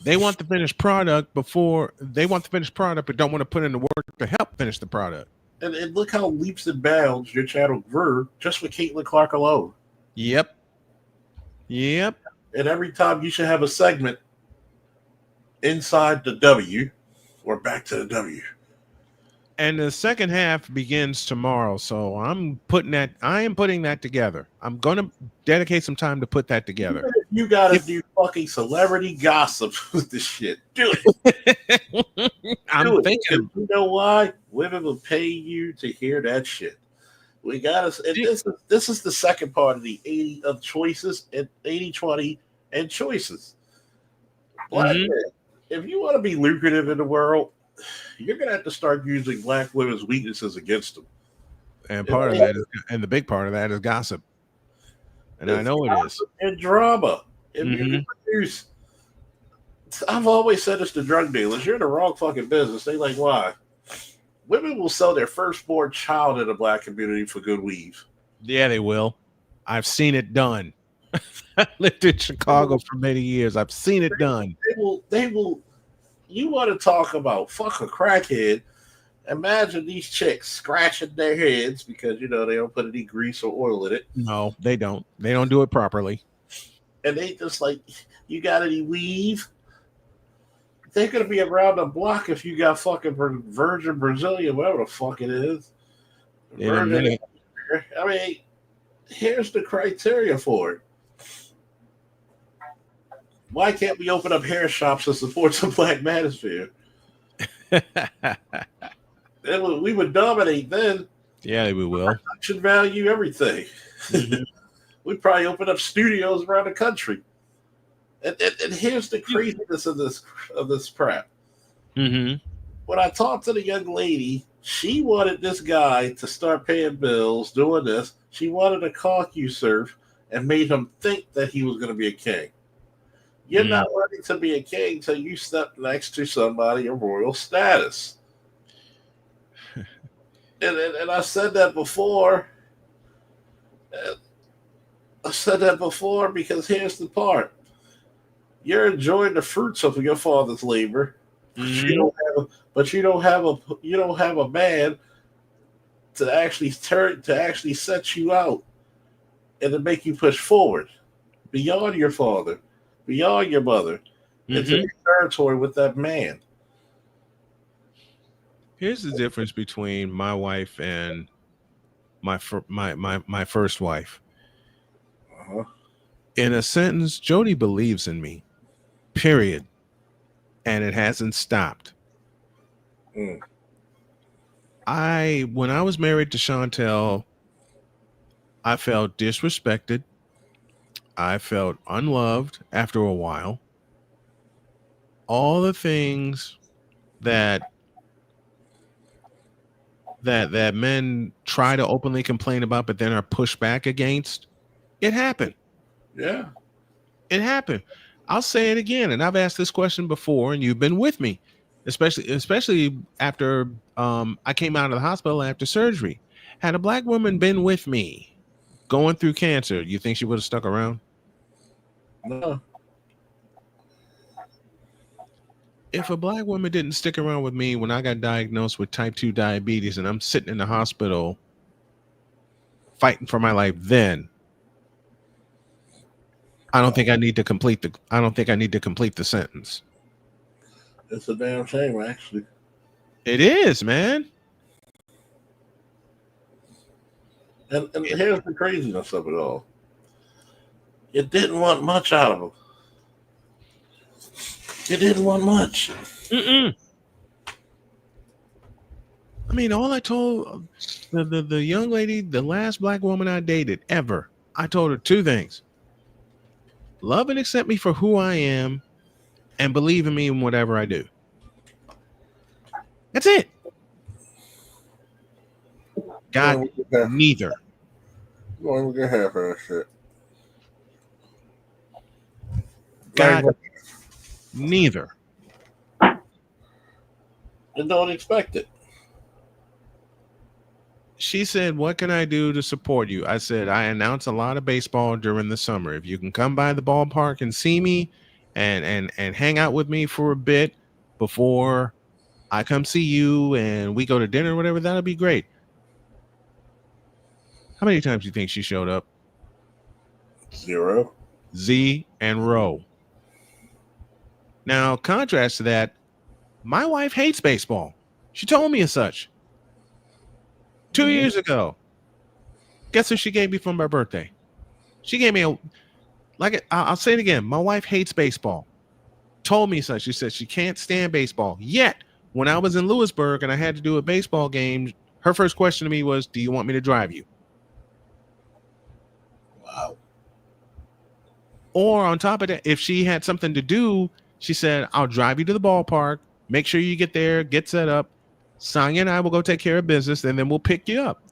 They want the finished product but don't want to put in the work to help finish the product. And look how leaps and bounds your channel grew just with Caitlin Clark alone. Yep. And every time you should have a segment inside the W or back to the W. And the second half begins tomorrow, so I am putting that together. I'm gonna dedicate some time to put that together. Even if you got to do fucking celebrity gossip with this shit, do it. I'm Do it. thinking. You know why? Women will pay you to hear that shit. We got to. This is the second part of the 80 of choices and 80-20 and choices. Black men, if you want to be lucrative in the world, you're gonna have to start using black women's weaknesses against them. And part of that is, and the big part of that is gossip. And I know it is. And drama. If you produce, I've always said this to drug dealers: you're in the wrong fucking business. They like, why? Women will sell their firstborn child in the black community for good weave. Yeah, they will. I've seen it done. I lived in Chicago for many years. I've seen it done. They will. You want to talk about fuck a crackhead? Imagine these chicks scratching their heads because they don't put any grease or oil in it. No, they don't. They don't do it properly. And they just like, you got any weave? They're gonna be around the block if you got fucking Virgin Brazilian, whatever the fuck it is. In a minute. I mean, here's the criteria for it. Why can't we open up hair shops that support the black manosphere? We would dominate then. Yeah, we will. Production value, everything. We'd probably open up studios around the country. And here's the craziness of this crap. Mm-hmm. When I talked to the young lady, she wanted this guy to start paying bills, doing this. She wanted to cock usurp and made him think that he was going to be a king. You're not ready to be a king until you step next to somebody of royal status. And I said that before. I said that before because here's the part. You're enjoying the fruits of your father's labor, but you don't have a man to actually set you out and to make you push forward beyond your father, beyond your mother, into your territory with that man. Here's the difference between my wife and my first wife. In a sentence, Jody believes in me. Period. and it hasn't stopped. Mm. When I was married to Chantel, I felt disrespected. I felt unloved after a while. All the things that men try to openly complain about, but then are pushed back against, it happened. Yeah. It happened. I'll say it again, and I've asked this question before, and you've been with me, especially after I came out of the hospital after surgery. Had a black woman been with me going through cancer, you think she would have stuck around? No. If a black woman didn't stick around with me when I got diagnosed with type 2 diabetes and I'm sitting in the hospital fighting for my life, then I don't think I need to complete the sentence. It's a damn shame, actually. It is, man. And here's the craziness of it all. It didn't want much out of him. It didn't want much. Mm-mm. I mean, all I told the young lady, the last black woman I dated ever, I told her two things: love and accept me for who I am, and believe in me in whatever I do. That's it. God, neither. Going with your half of that shit. God, neither. And don't expect it. She said, "What can I do to support you?" I said, "I announce a lot of baseball during the summer. If you can come by the ballpark and see me and hang out with me for a bit before I come see you and we go to dinner or whatever, that'll be great." How many times do you think she showed up? 0. Z and Row. Now, contrast to that, my wife hates baseball. She told me as such. 2 years ago, guess who she gave me for my birthday? She gave me I'll say it again. My wife hates baseball. Told me such. She said she can't stand baseball. Yet, when I was in Lewisburg and I had to do a baseball game, her first question to me was, "Do you want me to drive you?" Wow. Or on top of that, if she had something to do, she said, "I'll drive you to the ballpark. Make sure you get there, get set up. Sonya and I will go take care of business, and then we'll pick you up."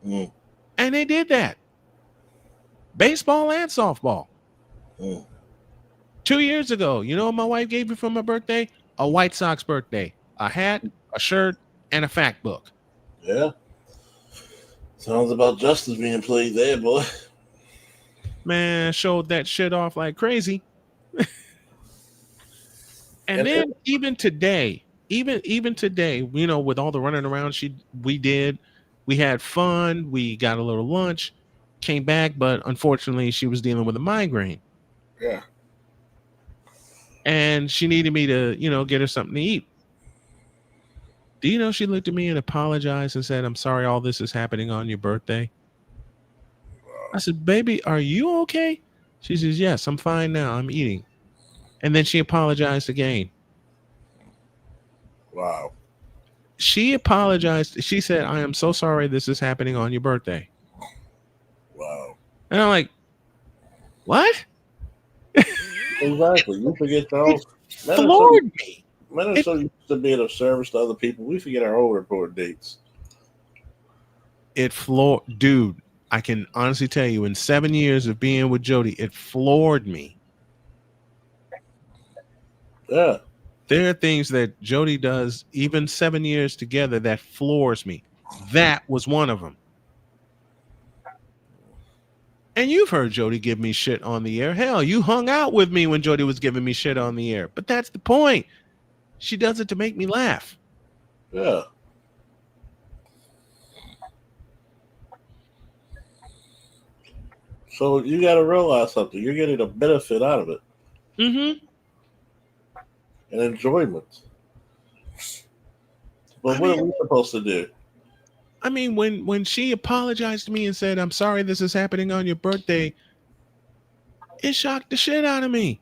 Mm. And they did that. Baseball and softball. Mm. 2 years ago, you know what my wife gave me for my birthday? A White Sox birthday. A hat, a shirt, and a fact book. Yeah. Sounds about justice being played there, boy. Man, showed that shit off like crazy. And then even today, you know, with all the running around we had fun, we got a little lunch, came back, but unfortunately she was dealing with a migraine. Yeah. And she needed me to, you know, get her something to eat. Do you know she looked at me and apologized and said, "I'm sorry all this is happening on your birthday"? I said, "Baby, are you okay?" She says, "Yes, I'm fine now. I'm eating." And then she apologized again. Wow. She apologized. She said, "I am so sorry this is happening on your birthday." Wow. And I'm like, what? Exactly. You forget your own. Floored me. Men are so used to being of service to other people, we forget our own report dates. It floored, dude. I can honestly tell you, in 7 years of being with Jody, it floored me. Yeah. There are things that Jody does, even 7 years together, that floors me. That was one of them. And you've heard Jody give me shit on the air. Hell, you hung out with me when Jody was giving me shit on the air. But that's the point. She does it to make me laugh. Yeah. So you got to realize something. You're getting a benefit out of it. Mm-hmm. And enjoyment. But what are we supposed to do? I mean, when she apologized to me and said, "I'm sorry this is happening on your birthday," it shocked the shit out of me.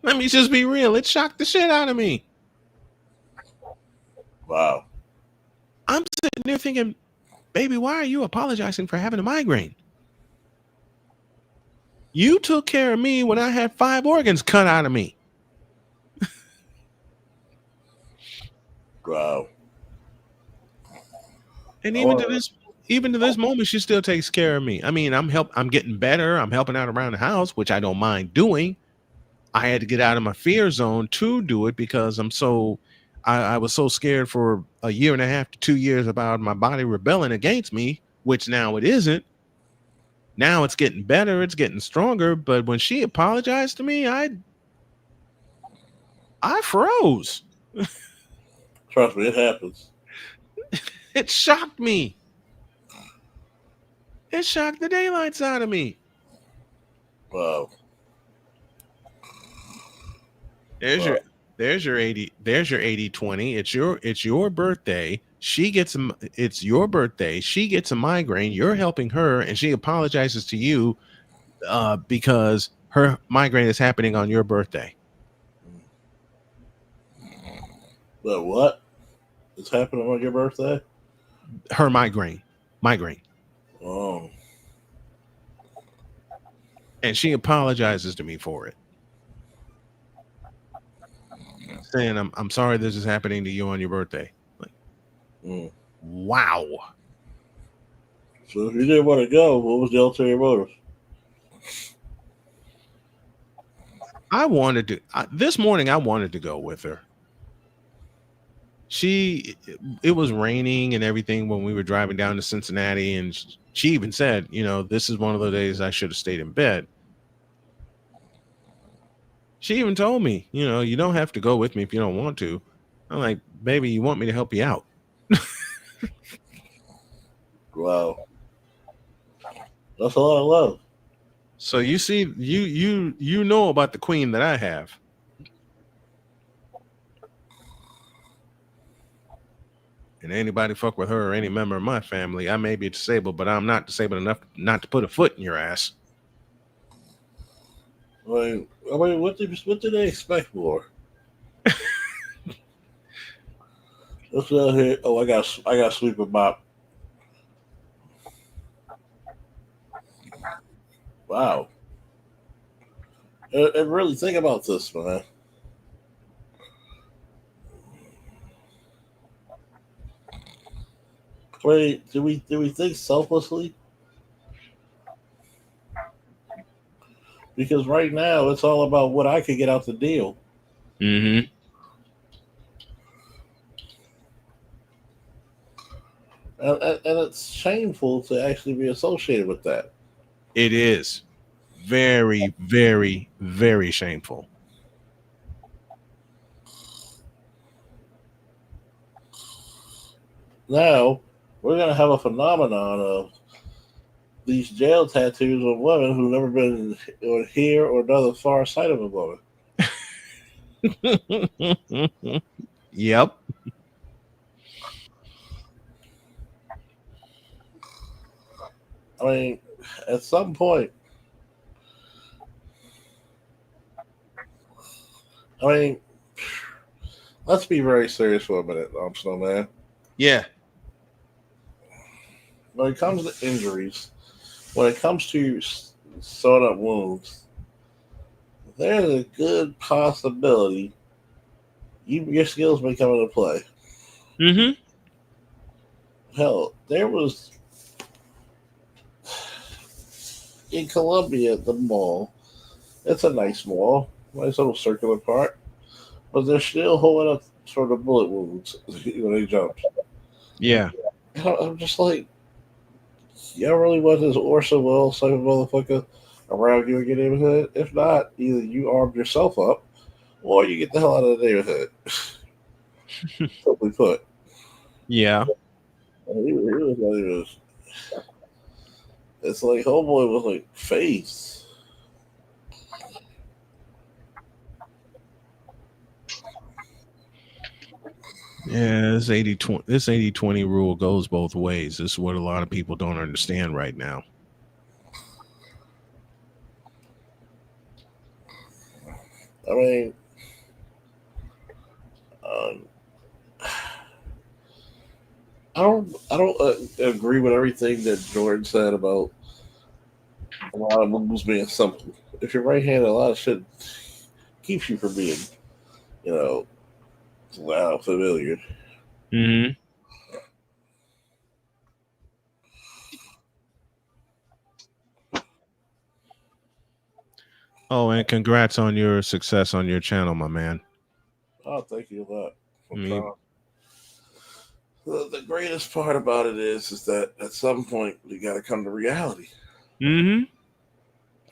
Let me just be real. It shocked the shit out of me. Wow. I'm sitting there thinking, baby, why are you apologizing for having a migraine? You took care of me when I had 5 organs cut out of me. Wow. And even to this moment, she still takes care of me. I mean, I'm getting better. I'm helping out around the house, which I don't mind doing. I had to get out of my fear zone to do it because I was so scared for a year and a half to 2 years about my body rebelling against me, which now it isn't. Now it's getting better, it's getting stronger. But when she apologized to me, I froze. Trust me, it happens. It shocked me. It shocked the daylights out of me. Wow. There's your 80-20. It's your birthday. It's your birthday. She gets a migraine. You're helping her, and she apologizes to you because her migraine is happening on your birthday. But what? It's happening on your birthday? Her migraine. Oh. And she apologizes to me for it. Saying, I'm sorry this is happening to you on your birthday. Like, wow. So if you didn't want to go, what was the ulterior motive? This morning I wanted to go with her. It was raining and everything when we were driving down to Cincinnati, and she even said, this is one of the days I should have stayed in bed. She even told me, you don't have to go with me if you don't want to. I'm like, baby, you want me to help you out? Wow. That's a lot of love. So you see, you know about the queen that I have. And anybody fuck with her or any member of my family, I may be disabled, but I'm not disabled enough not to put a foot in your ass. I mean, what did they expect more? Let's go here. Oh, I got sweep and mop. Wow. And really think about this, man. Wait, do we think selflessly? Because right now it's all about what I could get out the deal. Mm-hmm. And it's shameful to actually be associated with that. It is very, very, very shameful. Now we're gonna have a phenomenon of these jail tattoos of women who've never been here or done the far side of a woman. Yep. I mean, at some point, let's be very serious for a minute, Snowman. Yeah. When it comes to injuries, when it comes to sewing up wounds, there's a good possibility your skills may come into play. Mm-hmm. Hell, there was in Columbia, the mall. It's a nice mall, nice little circular part, but they're still holding up for the bullet wounds when they jumped. Yeah. I'm just like, y'all really want this Orson Welles type of motherfucker around you in your neighborhood? If not, either you arm yourself up or you get the hell out of the neighborhood. Simply put. Yeah. He was not even. It's like homeboy was like face. Yeah, this 80-20 rule goes both ways. This is what a lot of people don't understand right now. I mean, um, I don't agree with everything that Jordan said about a lot of moves being simple. If you're right-handed, a lot of shit keeps you from being, you know, loud, familiar. Mm-hmm. Oh, and congrats on your success on your channel, my man. Oh, thank you a lot. I'm Me. trying. The greatest part about it is that at some point you got to come to reality. Mm-hmm.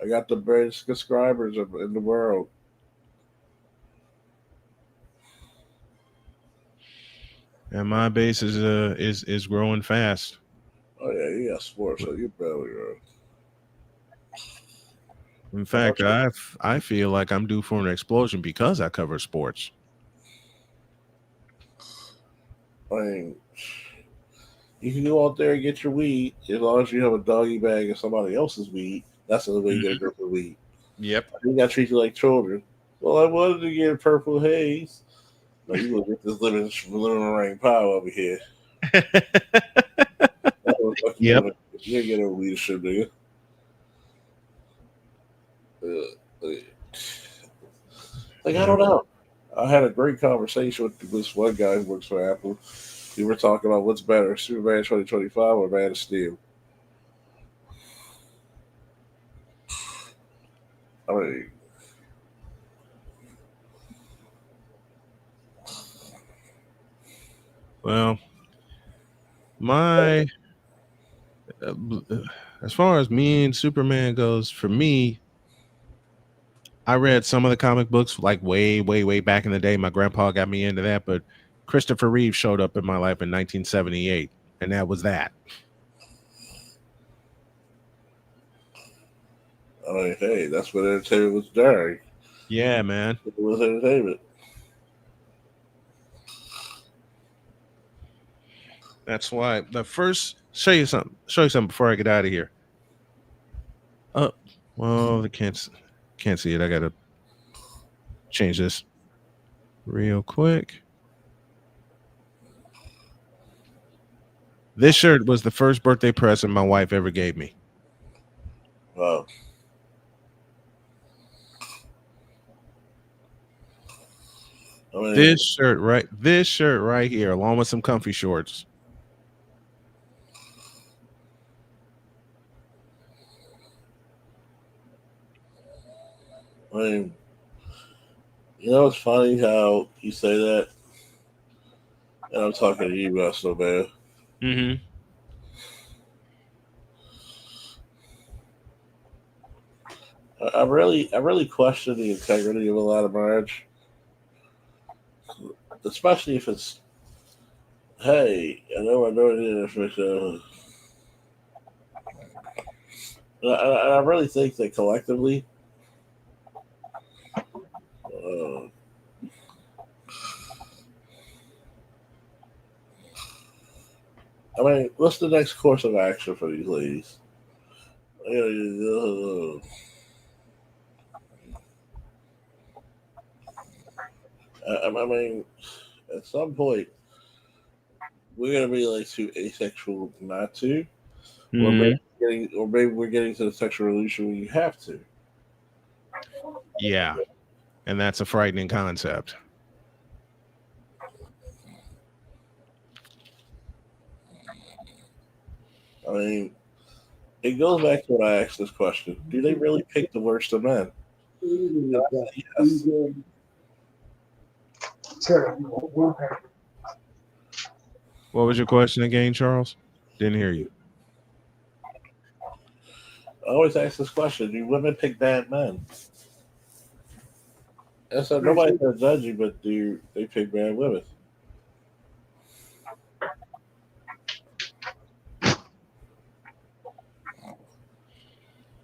I got the greatest subscribers in the world. And my base is growing fast. Oh yeah, you got sports, so you barely are. In fact, I feel like I'm due for an explosion because I cover sports. I mean, you can go out there and get your weed as long as you have a doggy bag of somebody else's weed. That's the way you get a grip of weed. Yep. You got to treat you like children. Well, I wanted to get a purple haze. No, you gonna get this living rain power over here. Yep. You ain't get no leadership, nigga. Like I don't know. I had a great conversation with this one guy who works for Apple. We were talking about what's better, Superman 2025 or Man of Steel. I mean, Well, my as far as me and Superman goes, for me, I read some of the comic books like way, way, way back in the day. My grandpa got me into that, but Christopher Reeve showed up in my life in 1978, and that was that. I mean, hey, that's what entertainment was during. Yeah, man. It was entertainment. That's why the first show you something before I get out of here. Oh, well, I can't see it. I gotta change this real quick. This shirt was the first birthday present my wife ever gave me. Wow. I mean, This shirt right here, along with some comfy shorts. I mean, you know, it's funny how you say that, and I'm talking to you about so bad. Mm-hmm. I really question the integrity of a lot of marriage, especially if it's, hey, I know it is, I really think that collectively, I mean, what's the next course of action for these ladies? I mean, at some point, we're gonna be like too asexual not to, Mm-hmm. or maybe we're getting to the sexual revolution where you have to. Yeah, and that's a frightening concept. I mean, it goes back to when I asked this question: do they really pick the worst of men? And I said yes. What was your question again, Charles? Didn't hear you. I always ask this question: do women pick bad men? And so nobody's gonna judge you, but do they pick bad women?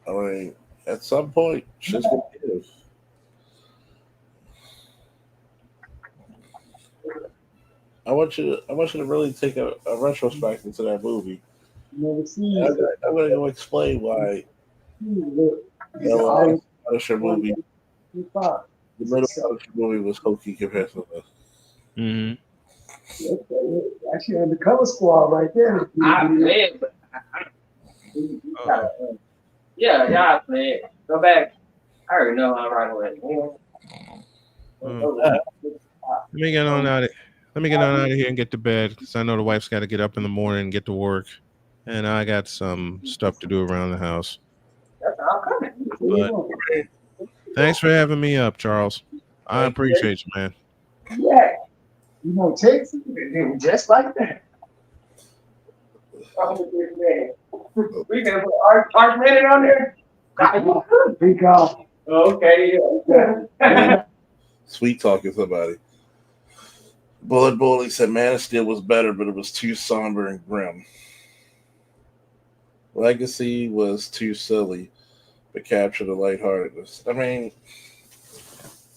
I mean, at some point, shit's gonna give. I want you to really take a retrospect into that movie. I'm gonna go explain why the Punisher movie The middle of the movie was hokey compared to the. Hmm. Actually, undercover squad right there. I played, but yeah, I played. Go back. I already know how right away. Let me get on out of Let me get on out of here and get to bed because I know the wife's got to get up in the morning and get to work, and I got some stuff to do around the house. That's all coming. But thanks for having me up, Charles. I appreciate you, man. Yeah. You know, takes it just like that. We can put Arch Minute on there. Big off. Okay, yeah. Sweet talking somebody. Bullet Bully said Man of Steel was better, but it was too somber and grim. Legacy was too silly, but captured the lightheartedness. I mean,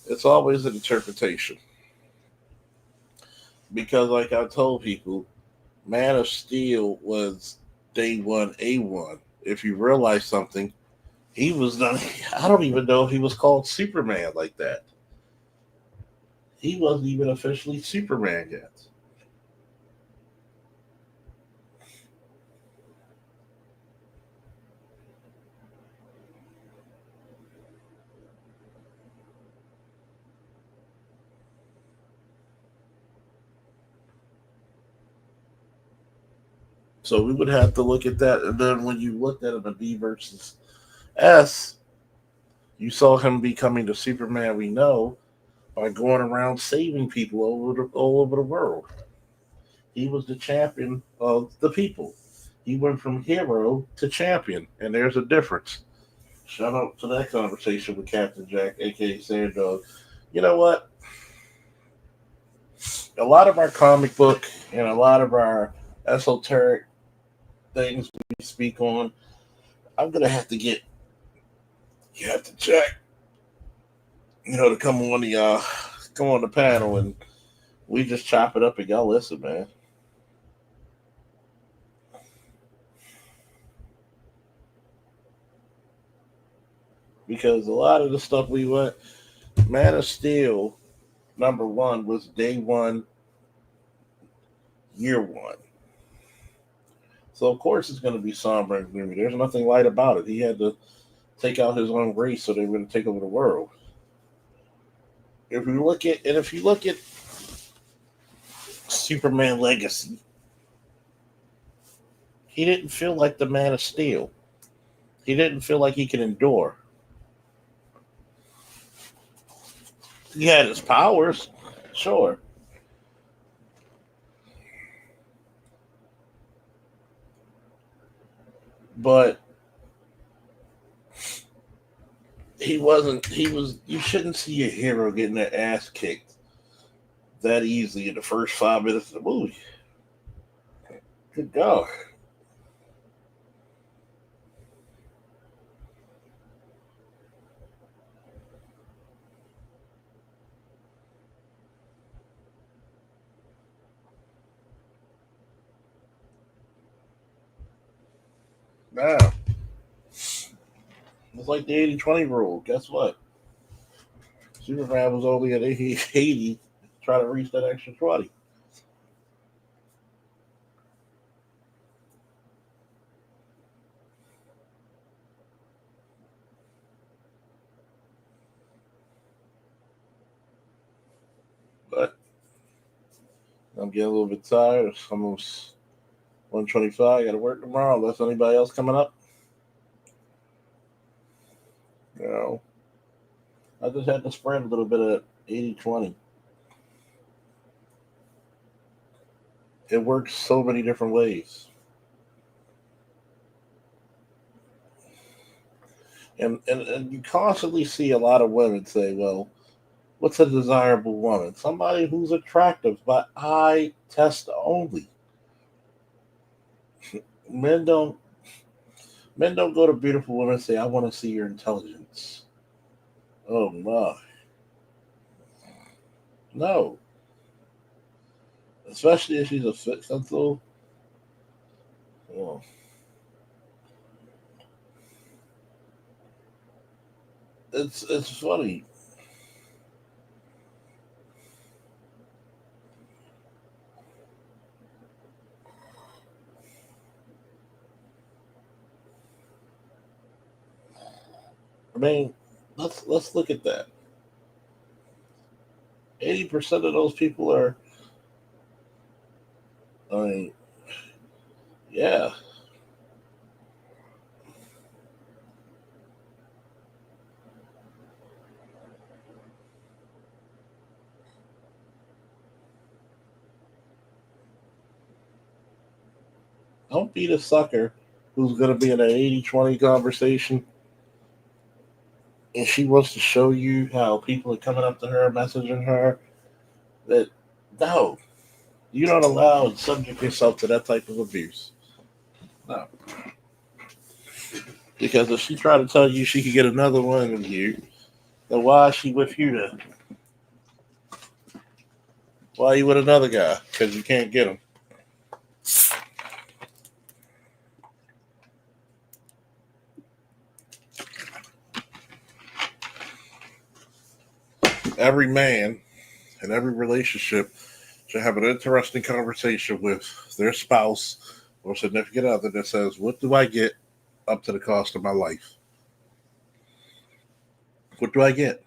it's always an interpretation. Because, like I told people, Man of Steel was day one, A1. If you realize something, he was done. I don't even know if he was called Superman like that. He wasn't even officially Superman yet. So we would have to look at that. And then when you looked at it, the B versus S, you saw him becoming the Superman we know by going around saving people all over the world. He was the champion of the people. He went from hero to champion, and there's a difference. Shout out to that conversation with Captain Jack, aka Sandog. You know what? A lot of our comic book and a lot of our esoteric things we speak on, I'm gonna have to get Captain Jack, to come on the panel and we just chop it up and y'all listen, man. Because a lot of the stuff we went, Man of Steel, number one, was day one, year one. So of course it's going to be somber and gloomy. There's nothing light about it. He had to take out his own race, so they were going to take over the world. If you look at Superman Legacy, he didn't feel like the Man of Steel. He didn't feel like he could endure. He had his powers, sure. But you shouldn't see a hero getting their ass kicked that easily in the first 5 minutes of the movie. Good God. Now, it's like the 80-20 rule. Guess what? Superman was only at 80, trying to reach that extra 20. But I'm getting a little bit tired. It's almost 1:25. I got to work tomorrow. Unless anybody else coming up. I just had to spread a little bit of 80-20. It works so many different ways. And you constantly see a lot of women say, well, what's a desirable woman? Somebody who's attractive, but eye test only. Men don't go to beautiful women and say, I want to see your intelligence. Oh my. No. Especially if she's a fit sensible. Oh. It's funny. I mean, let's look at that. 80% of those people are. I mean, yeah. Don't be the sucker who's going to be in an 80-20 conversation and she wants to show you how people are coming up to her, messaging her. That, no, you don't allow and subject yourself to that type of abuse. No. Because if she tried to tell you she could get another one of you, then why is she with you then? Why are you with another guy? Because you can't get him. Every man in every relationship should have an interesting conversation with their spouse or significant other that says, what do I get up to the cost of my life? What do I get?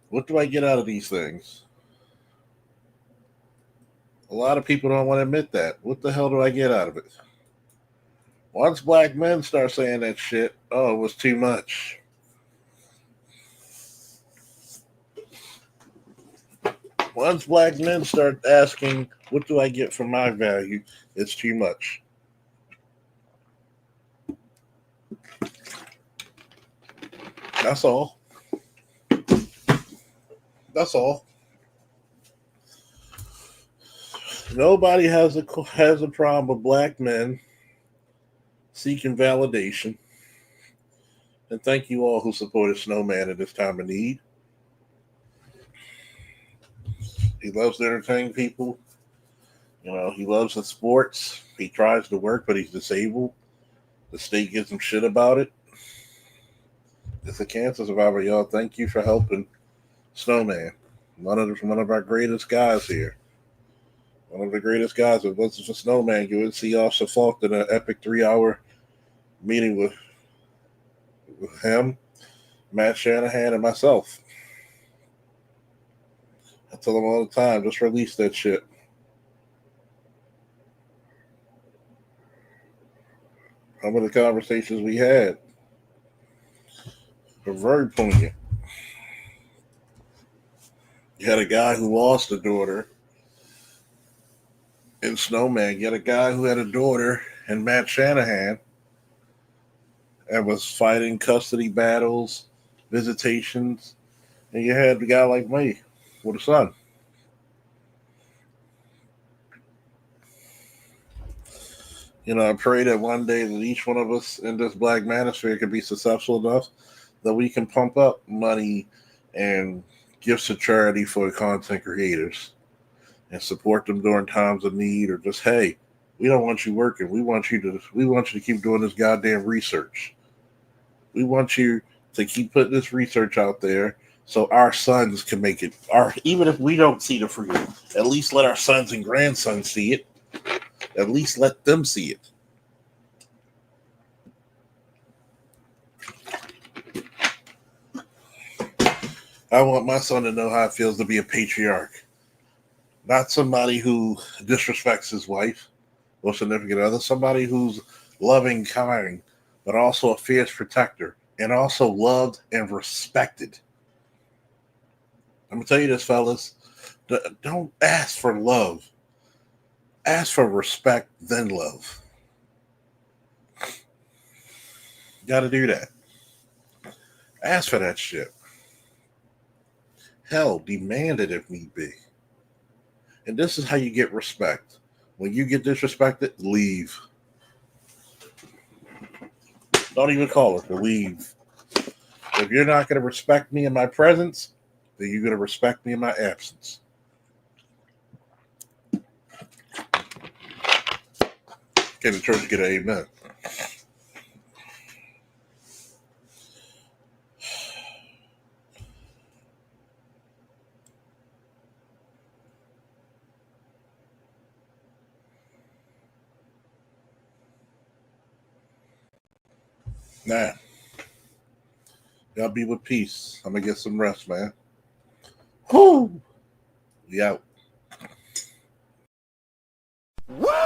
What do I get out of these things? A lot of people don't want to admit that. What the hell do I get out of it? Once black men start saying that shit, oh, it was too much. Once black men start asking, what do I get for my value? It's too much. That's all. That's all. Nobody has a problem with black men seeking validation. And thank you all who supported Snowman at this time of need. He loves to entertain people. You know, he loves the sports. He tries to work, but he's disabled. The state gives him shit about it. It's a cancer survivor, y'all. Thank you for helping Snowman. One of our greatest guys here. One of the greatest guys. If it wasn't for Snowman, you would see Officer Falk in an epic 3-hour meeting with him, Matt Shanahan, and myself. I tell him all the time, just release that shit. Some of the conversations we had were very poignant. You had a guy who lost a daughter in Snowman. You had a guy who had a daughter in Matt Shanahan and was fighting custody battles, visitations. And you had the guy like me with a son. You know, I pray that one day that each one of us in this black manosphere can be successful enough that we can pump up money and gifts to charity for content creators and support them during times of need, or just, hey, we don't want you working. We want you to keep doing this goddamn research. We want you to keep putting this research out there so our sons can make it. Even if we don't see the fruit, at least let our sons and grandsons see it. At least let them see it. I want my son to know how it feels to be a patriarch. Not somebody who disrespects his wife or significant other. Somebody who's loving, kind, but also a fierce protector and also loved and respected. I'm going to tell you this, fellas. Don't ask for love. Ask for respect, then love. You got to do that. Ask for that shit. Hell, demand it if need be. And this is how you get respect. When you get disrespected, leave. Don't even call her. Leave. If you're not going to respect me in my presence, then you're going to respect me in my absence. Can the church get an amen? Now, Y'all be with peace. I'm gonna get some rest, man. Whoo! We out. Woo!